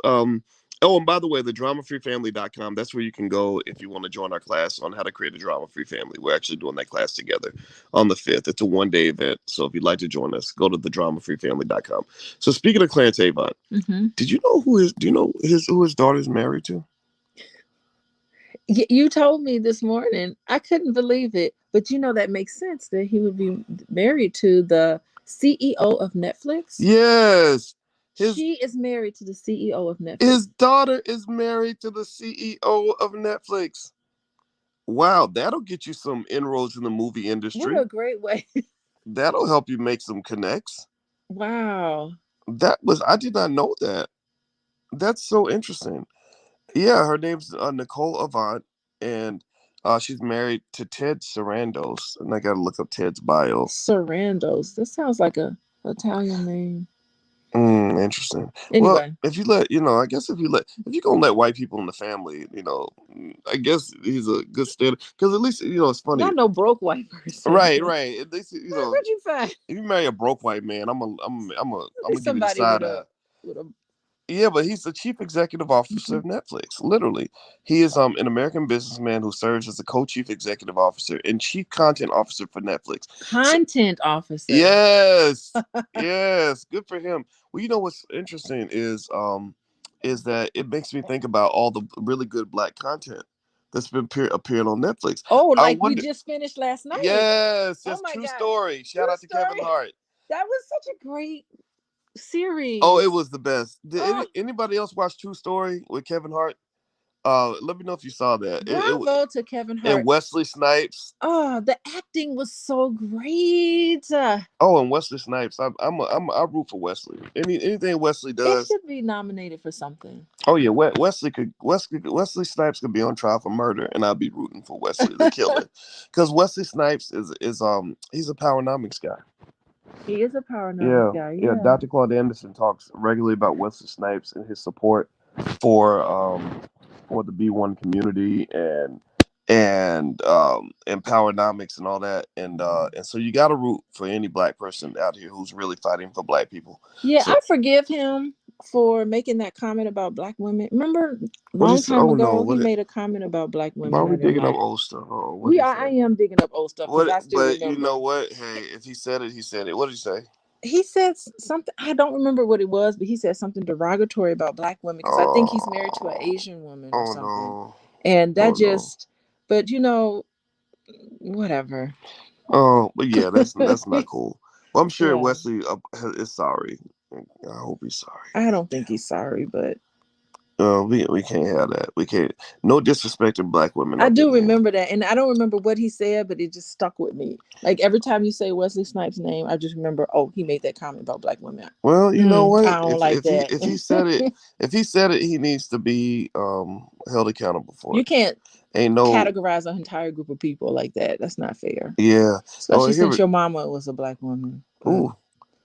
oh, and by the way, the dramafreefamily.com, that's where you can go if you want to join our class on how to create a drama-free family. We're actually doing that class together on the 5th. It's a one-day event. So if you'd like to join us, go to the dramafreefamily.com. So speaking of Clarence Avant, did you know who his daughter's married to? You told me this morning. I couldn't believe it. But that makes sense that he would be married to the CEO of Netflix. Yes. She is married to the CEO of Netflix. His daughter is married to the CEO of Netflix. Wow, that'll get you some inroads in the movie industry. What a great way. That'll help you make some connects. Wow. I did not know that. That's so interesting. Yeah, her name's Nicole Avant, and she's married to Ted Sarandos. And I got to look up Ted's bio. Sarandos. That sounds like a Italian name. Interesting. Anyway, well, if you're gonna let white people in the family, I guess he's a good standard. Because at least it's funny. Not no broke white person. Right. At least Where'd you find? If you marry a broke white man, I'm gonna give you the side eye. With Yeah, but he's the chief executive officer of Netflix. Literally, he is an American businessman who serves as the co-chief executive officer and chief content officer for Netflix. Content officer. Yes, yes, good for him. Well, what's interesting is that it makes me think about all the really good Black content that's been appearing on Netflix. Oh, we just finished last night. Yes, True Story. Shout out to Kevin Hart. That was such a great series. Oh, it was the best. Did anybody else watch True Story with Kevin Hart? Let me know if you saw that. Bravo to Kevin Hart and Wesley Snipes. Oh, the acting was so great. Oh, and Wesley Snipes. I root for Wesley. Anything Wesley does. It should be nominated for something. Oh yeah, Wesley Snipes could be on trial for murder, and I'd be rooting for Wesley to kill him, because Wesley Snipes is he's a powernomics guy. He is a powernomics guy. Yeah. Dr. Claude Anderson talks regularly about Wesley Snipes and his support for the B1 community and powernomics and all that, and so you got to root for any Black person out here who's really fighting for Black people. Yeah, so, I forgive him for making that comment about black women. Remember, What long is? time Oh no! ago, he made a comment about black Why are women we I didn't digging up like. old stuff? Oh, what did he I say? am digging up old stuff because What? I still But you know remember. what? Hey, if he said it, he said it. What did he say? He said something. I don't remember what it was, but he said something derogatory about black women because I think he's married to an Oh, Asian woman or oh something. no, And that oh no. just, but you know, whatever. Oh, but yeah, that's not cool. Well, I'm sure Yeah, Wesley is sorry. I hope he's sorry. I don't think he's sorry, but We can't have that. We can't. No disrespecting black women I up in do here. remember that, and I don't remember what he said, but it just stuck with me. Like every time you say Wesley Snipes' name, I just remember, oh, he made that comment about black women. Well, you know what? I don't like that. If he said it, if he said it, he needs to be held accountable for You it. can't Ain't no. categorize an entire group of people like that. That's not fair, Yeah. Oh, especially since your mama was a black woman. But Ooh.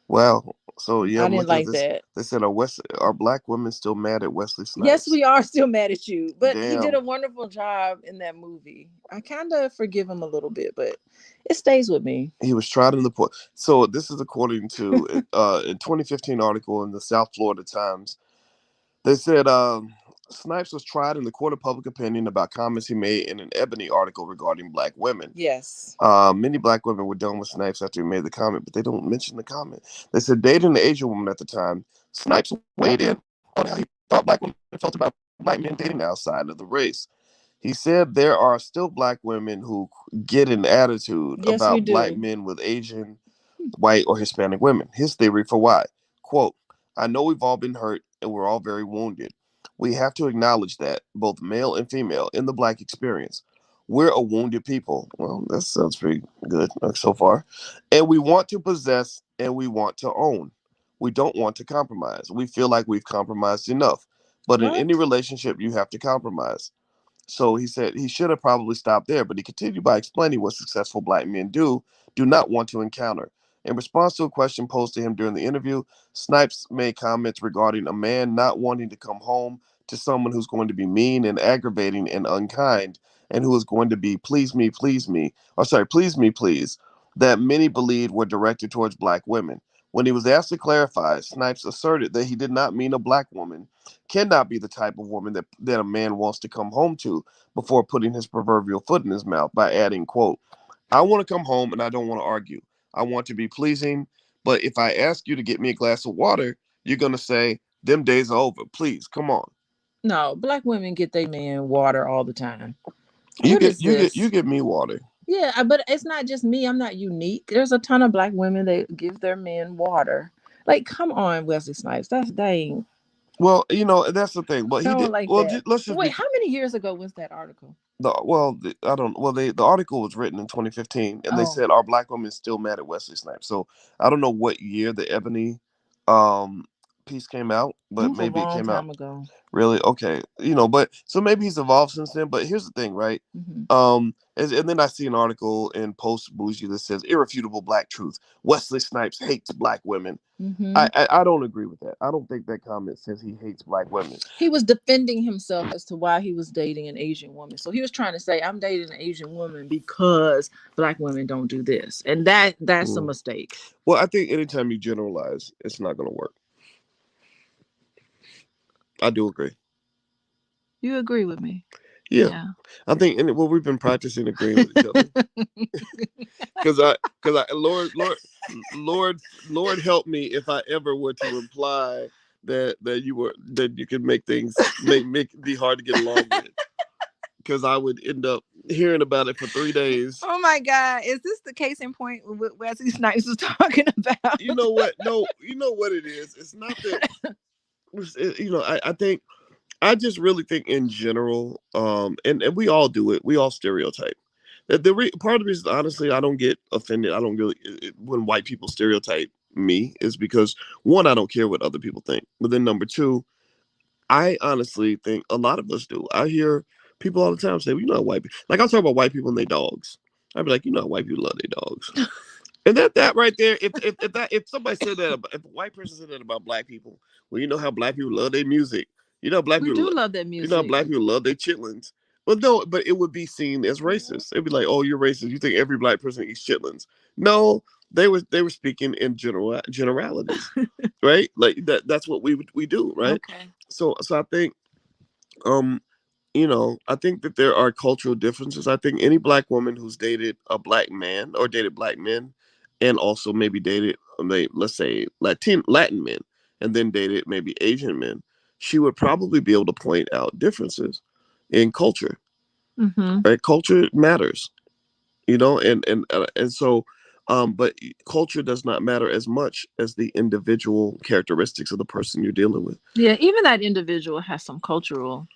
Wow. So yeah, I I'm didn't looking at like this. that. They said are black women still mad at Wesley Yes, Snipes? we are still mad at you, but he did Damn. a wonderful job in that movie. I kind of forgive him a little bit, but it stays with me. He was tried in the port. So this is according to a 2015 article in the South Florida Times. They said Snipes was tried in the court of public opinion about comments he made in an Ebony article regarding black women. Yes. Many black women were done with Snipes after he made the comment, but they don't mention the comment. They said dating an Asian woman at the time, Snipes weighed in on how he thought black women felt about black men dating outside of the race. He said there are still black women who get an attitude Yes, we about black do. men with Asian, white, or Hispanic women. His theory for why. Quote, I know we've all been hurt and we're all very wounded. We have to acknowledge that, both male and female, in the black experience. We're a wounded people. Well, that sounds pretty good so far. And we want to possess and we want to own. We don't want to compromise. We feel like we've compromised enough. But in any What? relationship, you have to compromise. So he said he should have probably stopped there, but he continued by explaining what successful black men do not want to encounter. In response to a question posed to him during the interview, Snipes made comments regarding a man not wanting to come home to someone who's going to be mean and aggravating and unkind, and who is going to be please me, please, that many believed were directed towards black women. When he was asked to clarify, Snipes asserted that he did not mean a black woman cannot be the type of woman that a man wants to come home to, before putting his proverbial foot in his mouth by adding, quote, I want to come home and I don't want to argue. I want to be pleasing, but if I ask you to get me a glass of water, you're going to say, them days are over. Please, come on. No, black women get their man water all the time. You What get is you get you this? get me water. Yeah, but it's not just me. I'm not unique. There's a ton of black women that give their men water. Like, come on, Wesley Snipes. That's dang. Well, you know, that's the thing. But I he don't did like well, that. let's just Wait, be how many years ago was that article? I don't. Well, the article was written in 2015, and they Oh, said, "Are black women still mad at Wesley Snipes?" So I don't know what year the Ebony um piece came out, it but was a maybe it long came out time ago. really okay. You know, but so maybe he's evolved since then. But here's the thing, right? Hmm. And then I see an article in Post Bougie that says, "Irrefutable Black Truth: Wesley Snipes hates black women." Hmm. I don't agree with that. I don't think that comment says he hates black women. He was defending himself as to why he was dating an Asian woman. So he was trying to say, "I'm dating an Asian woman because black women don't do this," and that's a Mm. mistake. Well, I think anytime you generalize, it's not going to work. I do agree. You agree with me? Yeah, Yeah. I think, and well, we've been practicing agreeing with each other, Lord, Lord, Lord, help me if I ever were to imply that you could make things make be hard to get along with, because I would end up hearing about it for 3 days. Oh my God. Is this the case in point what Wesley Snipes was talking about? You know what? No, you know what it is. It's not that. You know, I think I just really think in general, and we all do it. We all stereotype. Part of the reason, honestly, I don't get offended. I don't really when white people stereotype me is because, one, I don't care what other people think. But then number two, I honestly think a lot of us do. I hear people all the time say, well, you know, white people. Like, I'll talk about white people and their dogs. I'd be like, you know, white people love their dogs. And that right there, if somebody said that, if a white person said that about black people, well, you know how black people love their music. You know, We do love that you know how music. black people love their chitlins. Well, no, but it would be seen as racist. It'd be like, oh, you're racist. You think every black person eats chitlins? No, They were speaking in generalities, right? Like that's what we do, right? Okay. So I think um I think that there are cultural differences. I think any black woman who's dated a black man or dated black men, and also maybe dated, let's say, Latin men, and then dated maybe Asian men, she would probably be able to point out differences in culture. Mm-hmm. Right? Culture matters, and so, but culture does not matter as much as the individual characteristics of the person you're dealing with. Yeah, even that individual has some cultural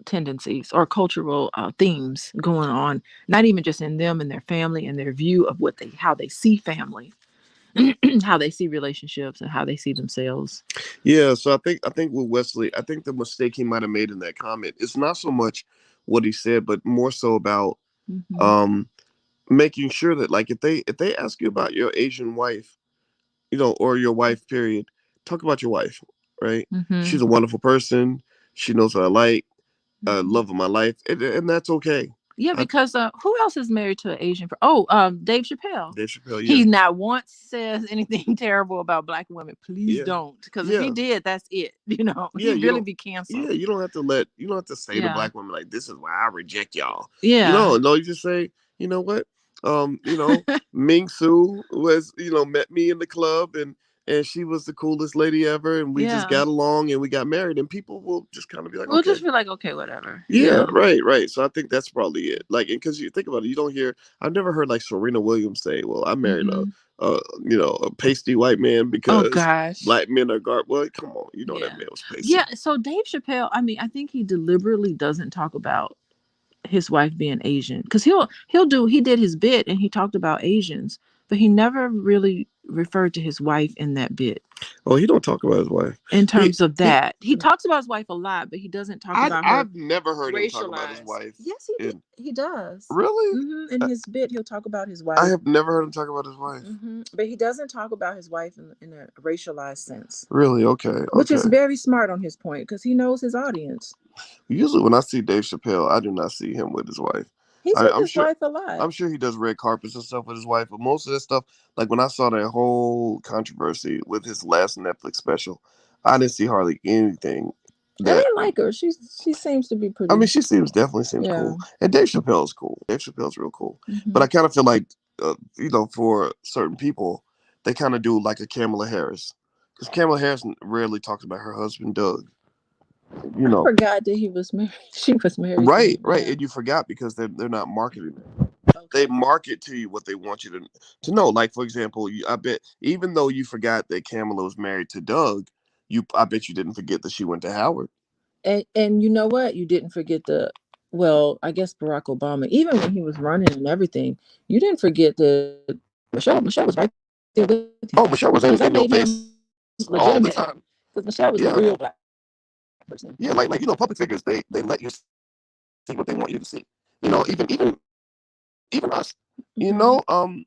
tendencies or cultural themes going on, not even just in them and their family and their view of how they see family, how they see relationships, and how they see themselves. Yeah, so I think with Wesley, I think the mistake he might have made in that comment is not so much what he said, but more so about Mm-hmm. um making sure that, like, if they ask you about your Asian wife, or your wife, period, talk about your wife, right? Mm-hmm. She's a wonderful person. She knows what I like, Mm-hmm. love of my life, and that's okay. Yeah, I, because who else is married to an Asian? Dave Chappelle. Dave Chappelle, yeah, He not once says anything terrible about black women. Please yeah, don't, because if he yeah, did, that's it. yeah. He'd You really don't, be canceled. yeah. You don't have to say to Yeah, black women like, "This is why I reject y'all." yeah, No, you just say, you know what, Ming Su met me in the club, and she was the coolest lady ever, and we just yeah. got along and we got married, and people will just kind of be like, We'll okay. just be like, okay, whatever. Yeah, Yeah. right. So I think that's probably it. Like, because you think about it, you don't hear. I've never heard like Serena Williams say, "Well, I married Mm-hmm. a pasty white man Oh because gosh. black men are garbage." Well, come on, that Yeah. man was pasty. Yeah. So Dave Chappelle, I mean, I think he deliberately doesn't talk about his wife being Asian, because he did his bit and he talked about Asians, but he never really referred to his wife in that bit. Oh, he don't talk about his wife. In He terms of he. that, he talks about his wife a lot, but he doesn't talk about her I've never heard him talk about his racialized. wife. Yes, he did. And He does. really, In I, his bit, he'll talk about his I wife. have never heard him talk about his wife. But he doesn't talk about his wife in a racialized sense, Really? Okay, which is okay. very smart on his point, because he knows his audience. Usually, when I see Dave Chappelle, I do not see him with his wife. He's I, with I'm his sure. wife a lot. I'm sure he does red carpets and stuff with his wife, but most of that stuff, like when I saw that whole controversy with his last Netflix special, I didn't see hardly anything that. I like her. She seems to be I mean, pretty. she definitely seems Yeah. cool, and Dave Chappelle's cool. Dave Chappelle's real cool, but Hmm. I kind of feel like, for certain people, they kind of do like a Kamala Harris, because Kamala Harris rarely talks about her husband Doug. You I know, forgot that he was married. She was married to right, him. right, Yeah. and you forgot because they're not marketing it. They Okay. market to you what they want you to know. Like, for example, I bet even though you forgot that Kamala was married to Doug, I bet you didn't forget that she went to Howard. And you know what? You didn't forget well, I guess Barack Obama, even when he was running and everything, you didn't forget that Michelle was right there with him. Oh, Michelle was Because that in your made him face all the legitimate. time. Because Michelle was a Yeah, real black person. yeah. Like public figures, they let you see what they want you to see. Even us. Hmm.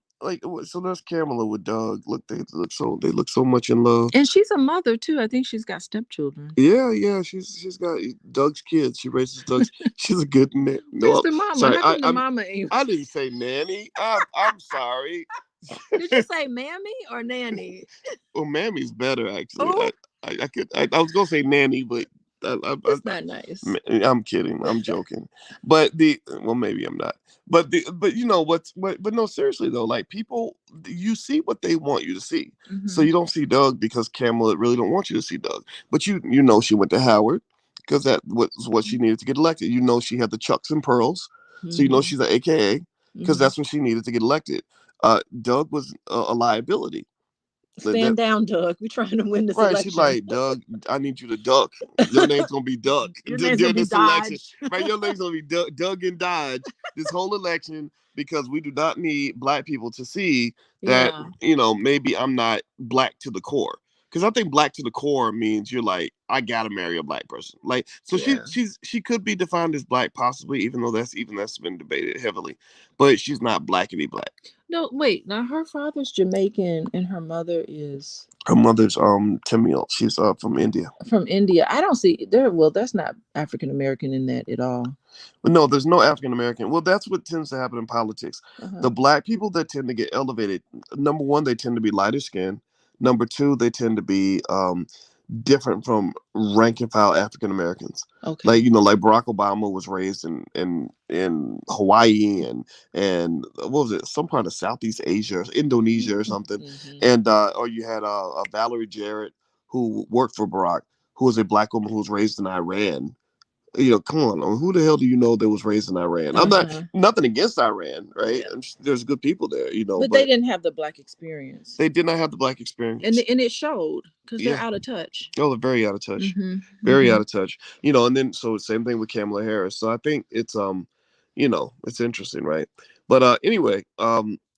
So there's Kamala with Doug. Look, they look so much in love. And she's a mother too. I think she's got stepchildren. Yeah. She's got Doug's kids. She raises Doug's. She's a good man. Where's No, the mama? sorry. How come the mama ain't? I didn't say nanny. I'm sorry. Did you say mammy or nanny? Well, Mammy's better actually. Oh, I was gonna say nanny, but it's not nice. I'm kidding. I'm joking. But maybe I'm not. But you know but no, seriously though, like, people, you see what they want you to see. So Hmm. you don't see Doug because Kamala really don't want you to see Doug. But you know she went to Howard because that was what she needed to get elected. You know she had the Chucks and Pearls, so you know Hmm. she's an AKA because Hmm. that's what she needed to get elected. Doug was a liability. That Stand down, Doug. We're trying to win this Right, she's election. like, Doug, I need you to duck. Your name's gonna be Duck Your name's gonna during be this election. Dodge. Right, your name's gonna be Doug and Dodge this whole election because we do not need black people to see that, Yeah. maybe I'm not black to the core. Because I think black to the core means you're like, I gotta marry a black person. Like, so Yeah. she could be defined as black, possibly, even though that's been debated heavily, but she's not blackity black. No, wait. Now her father's Jamaican and her mother is Her mother's Tamil. She's from India. from India. I don't see there. Well, that's not African American in that at all. But no, there's no African American. Well, that's what tends to happen in politics. Uh-huh. The black people that tend to get elevated, number one, they tend to be lighter skinned. Number two, they tend to be different from rank and file African Americans. Okay. Like like Barack Obama was raised in Hawaii and what was it, some part of Southeast Asia, Indonesia or something, Mm-hmm. and or you had a Valerie Jarrett who worked for Barack, who was a black woman who was raised in Iran. Come on, who the hell do you know that was raised in Iran? I'm not Uh-huh. nothing against Iran, right? Yeah. There's good people there, But they but didn't have the black experience, they did not have the black and experience. it showed because they're Yeah. out of touch. Oh, they're very out of touch. Mm-hmm. Very Mm-hmm. out of touch. And then so same thing with Kamala Harris. So I think it's interesting, right? But anyway,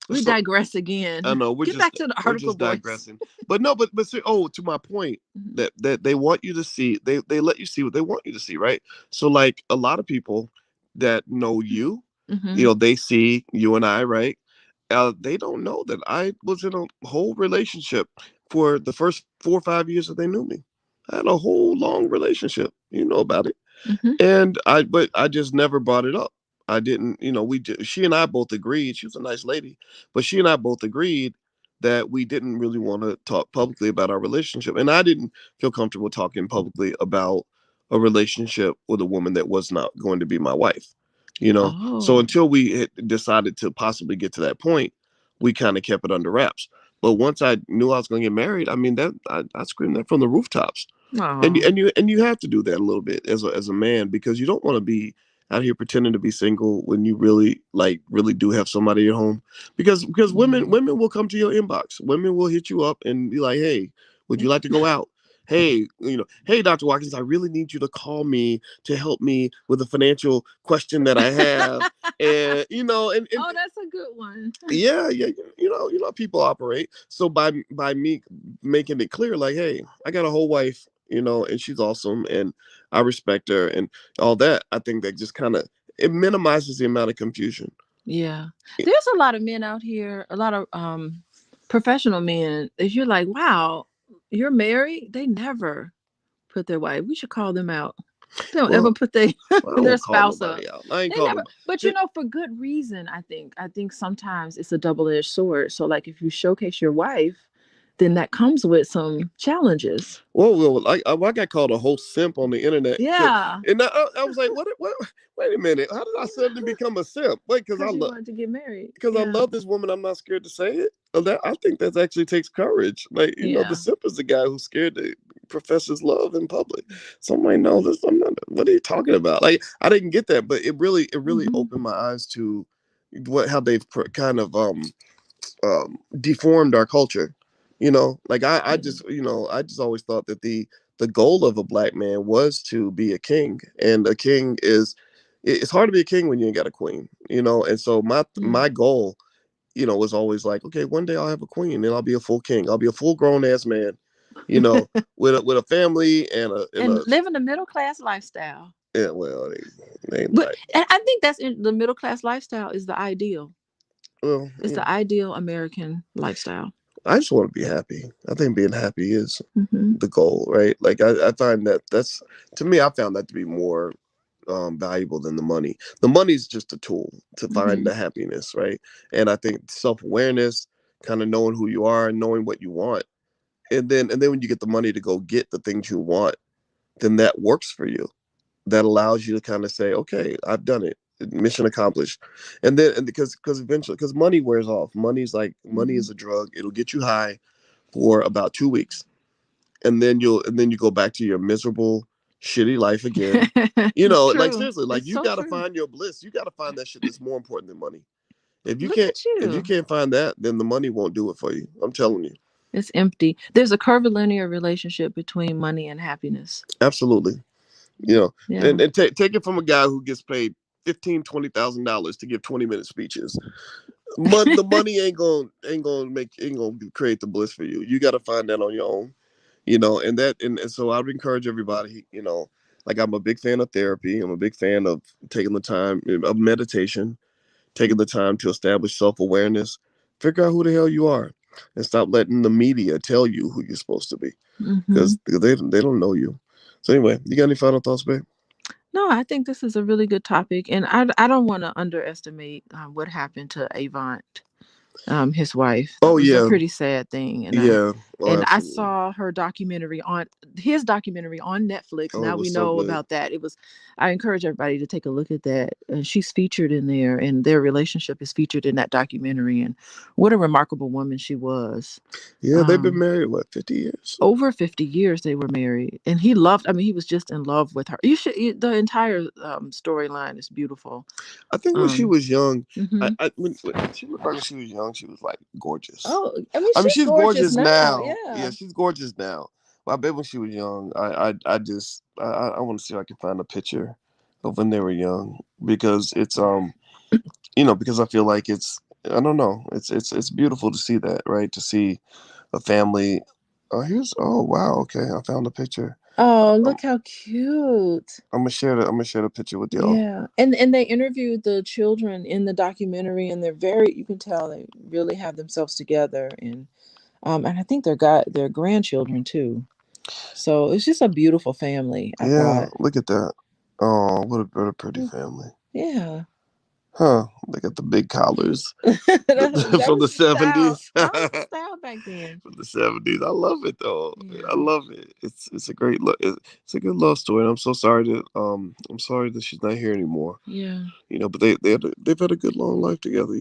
We so digress again. I know Get back to the we're article, just boys. digressing. But no, but see, to my point, Mm-hmm. that they want you to see, they let you see what they want you to see, right? So like a lot of people that know you, Mm-hmm. they see you and I, right? They don't know that I was in a whole relationship for the first 4 or 5 years that they knew me. I had a whole long relationship. You know about it. Mm-hmm. But I just never brought it up. I didn't, she and I both agreed. She was a nice lady, but she and I both agreed that we didn't really want to talk publicly about our relationship, and I didn't feel comfortable talking publicly about a relationship with a woman that was not going to be my wife. So Oh. until we had decided to possibly get to that point, we kind of kept it under wraps. But once I knew I was going to get married, I mean that I screamed that from the rooftops. and Oh. you- and you and you have to do that a little bit as a man, because you don't want to be out here pretending to be single when you really do have somebody at home, because Yeah. women will come to your inbox. Women will hit you up and be like, hey, would you like to go out? Hey, hey, Dr. Watkins, I really need you to call me to help me with a financial question that I have. And and Oh, that's a good one. yeah, yeah, people operate. So by me making it clear, like, hey, I got a whole wife, and she's awesome, and I respect her, and all that. I think that just kind of it minimizes the amount of confusion. Yeah. There's a lot of men out here, a lot of professional men. If you're like, wow, you're married, they never put their wife. We should call them out. They don't ever Well, put their I their don't call spouse up. nobody out. I ain't They calling never, nobody. but for good reason. I think sometimes it's a double-edged sword. So like if you showcase your wife, then that comes with some challenges. Well, I got called a whole simp on the internet, Yeah, and I was like, what? Wait a minute, how did I suddenly become a simp? Wait, because you wanted to get married. because I Yeah, love this woman. I'm not scared to say it. I think that actually takes courage. Like, the yeah. simp is the guy who's scared to profess his love in public. Somebody knows this. I'm not. What are you talking about? Like, I didn't get that, but it really Hmm. opened my eyes to how they've kind of deformed our culture. Like I just always thought that the goal of a black man was to be a king, and a king is it's hard to be a king when you ain't got a queen. And so Yeah. my goal was always like, okay, one day I'll have a queen and I'll be a full king. I'll be a full grown ass man, you know, with a family and a And living a middle class lifestyle. yeah, well, they ain't But like, and I think the middle class lifestyle is the ideal. well, It's the ideal American lifestyle. I just want to be happy. I think being happy is Hmm. the goal, right? Like I find that's to me, I found that to be more valuable than the money. The money is just a tool to find Hmm. the happiness, right? And I think self awareness, kind of knowing who you are and knowing what you want, and then when you get the money to go get the things you want, then that works for you. That allows you to kind of say, okay, I've done it, mission accomplished. And because eventually, because money wears off. Money Hmm. is a drug. It'll get you high for about 2 weeks, and then you go back to your miserable, shitty life again. Like True. seriously, like It's you so got to true. find your bliss. You got to find that shit that's more important than money. If you Look can't, at if you you. can't find that, then the money won't do it for you. I'm telling you. It's empty. There's a curvilinear relationship between money and happiness. Absolutely. You know, Yeah. and take it from a guy who gets paid $15,000-$20,000 to give 20-minute speeches. The money ain't gonna create the bliss for you. You got to find that on your own. And so I would encourage everybody. Like, I'm a big fan of therapy. I'm a big fan of taking the time of meditation, taking the time to establish self awareness, Figure out who the hell you are, and stop letting the media tell you who you're supposed to be, Mm-hmm. because they don't know you. So anyway, you got any final thoughts, babe? No, I think this is a really good topic, and I don't want to underestimate what happened to Avant, his wife. That Oh was a yeah, pretty sad thing, yeah. Oh, and I absolutely. saw her documentary on his documentary on Netflix. Oh, it Now we was so know good. about that. It was. I encourage everybody to take a look at that. And she's featured in there, and their relationship is featured in that documentary. And what a remarkable woman she was. Yeah, they've been Um, married what, 50 years? over 50 years they were married, and he loved. I mean, he was just in love with her. The entire storyline is beautiful. I think when she Um, was young, hmm when she looked like when she was young, she was like gorgeous. Oh, I mean, I mean, she's she's gorgeous gorgeous now. now. Yeah, Yeah. she's gorgeous now. But I bet when she was young, I want to see if I can find a picture of when they were young, because it's because I feel like I don't know, it's beautiful to see that, right? To see a family. Oh wow, okay, I found a picture. Oh, I'm, look how cute. I'm gonna share the picture with y'all. Yeah. And they interviewed the children in the documentary, and they're very, you can tell they really have themselves together, and I think they're got their grandchildren too. So it's just a beautiful family, I Yeah, thought. look at that. Oh, what a pretty family. Yeah. Huh? They got the big collars That from the was the style. 70s. That was the style back then. From the 70s. I love it though. I Yeah. love it. It's a great it's a good love story. And I'm sorry that she's not here anymore. Yeah. But they've had a good long life together.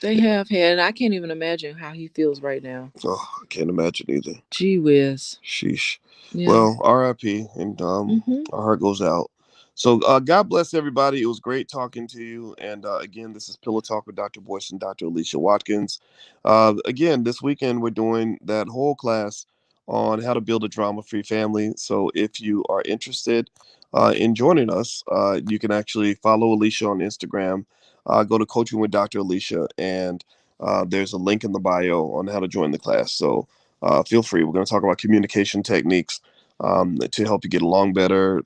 They have had, and I can't even imagine how he feels right now. Oh, I can't imagine either. Gee whiz. Sheesh. Yeah. Well, R.I.P. and Mm-hmm. our heart goes out. So God bless everybody. It was great talking to you. And again, this is Pillow Talk with Dr. Boyce and Dr. Alicia Watkins. Again, this weekend we're doing that whole class on how to build a drama-free family. So if you are interested in joining us, you can actually follow Alicia on Instagram. Go to Coaching with Dr. Alicia, and there's a link in the bio on how to join the class. So feel free. We're going to talk about communication techniques to help you get along better,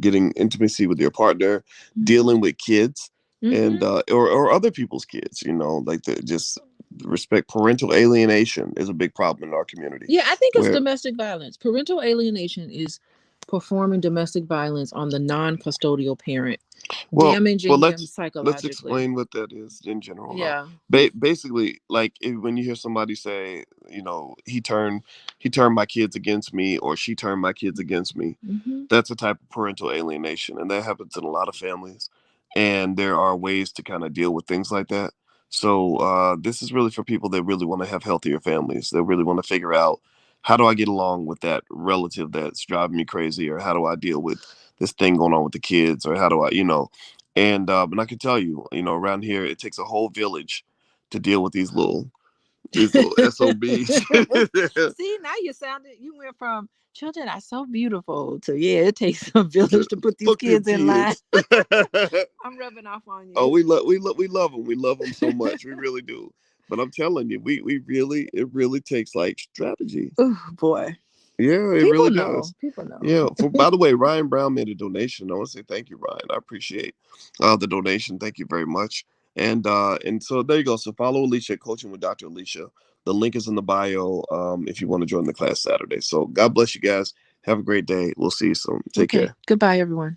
getting intimacy with your partner, Mm-hmm. dealing with kids, and Mm-hmm. or other people's kids. Like just respect. Parental alienation is a big problem in our community. Yeah, I think it's Where domestic violence. Parental alienation is performing domestic violence on the non-custodial parent, well, damaging them let's psychologically. explain what that is in general. Yeah. Basically, like when you hear somebody say, he turned my kids against me, or she turned my kids against me, Mm-hmm. that's a type of parental alienation, and that happens in a lot of families. And there are ways to kind of deal with things like that. So this is really for people that really want to have healthier families. They really want to figure out, how do I get along with that relative that's driving me crazy, or how do I deal with this thing going on with the kids, or how do I. And I can tell you, around here it takes a whole village to deal with these little SOBs. See, now you went from children are so beautiful to, yeah, it takes a village to put these Fuck them kids in line. kids. I'm rubbing off on Oh, you. we love them. We love them so much. We really do. But I'm telling you, we really, it really takes like strategy. Oh boy. Yeah, it People really know. does. People know. Yeah. By the way, Ryan Brown made a donation. I want to say thank you, Ryan. I appreciate the donation. Thank you very much. And so there you go. So follow Alicia at Coaching with Dr. Alicia. The link is in the bio if you want to join the class Saturday. So God bless you guys. Have a great day. We'll see you soon. Take Okay. care. Goodbye, everyone.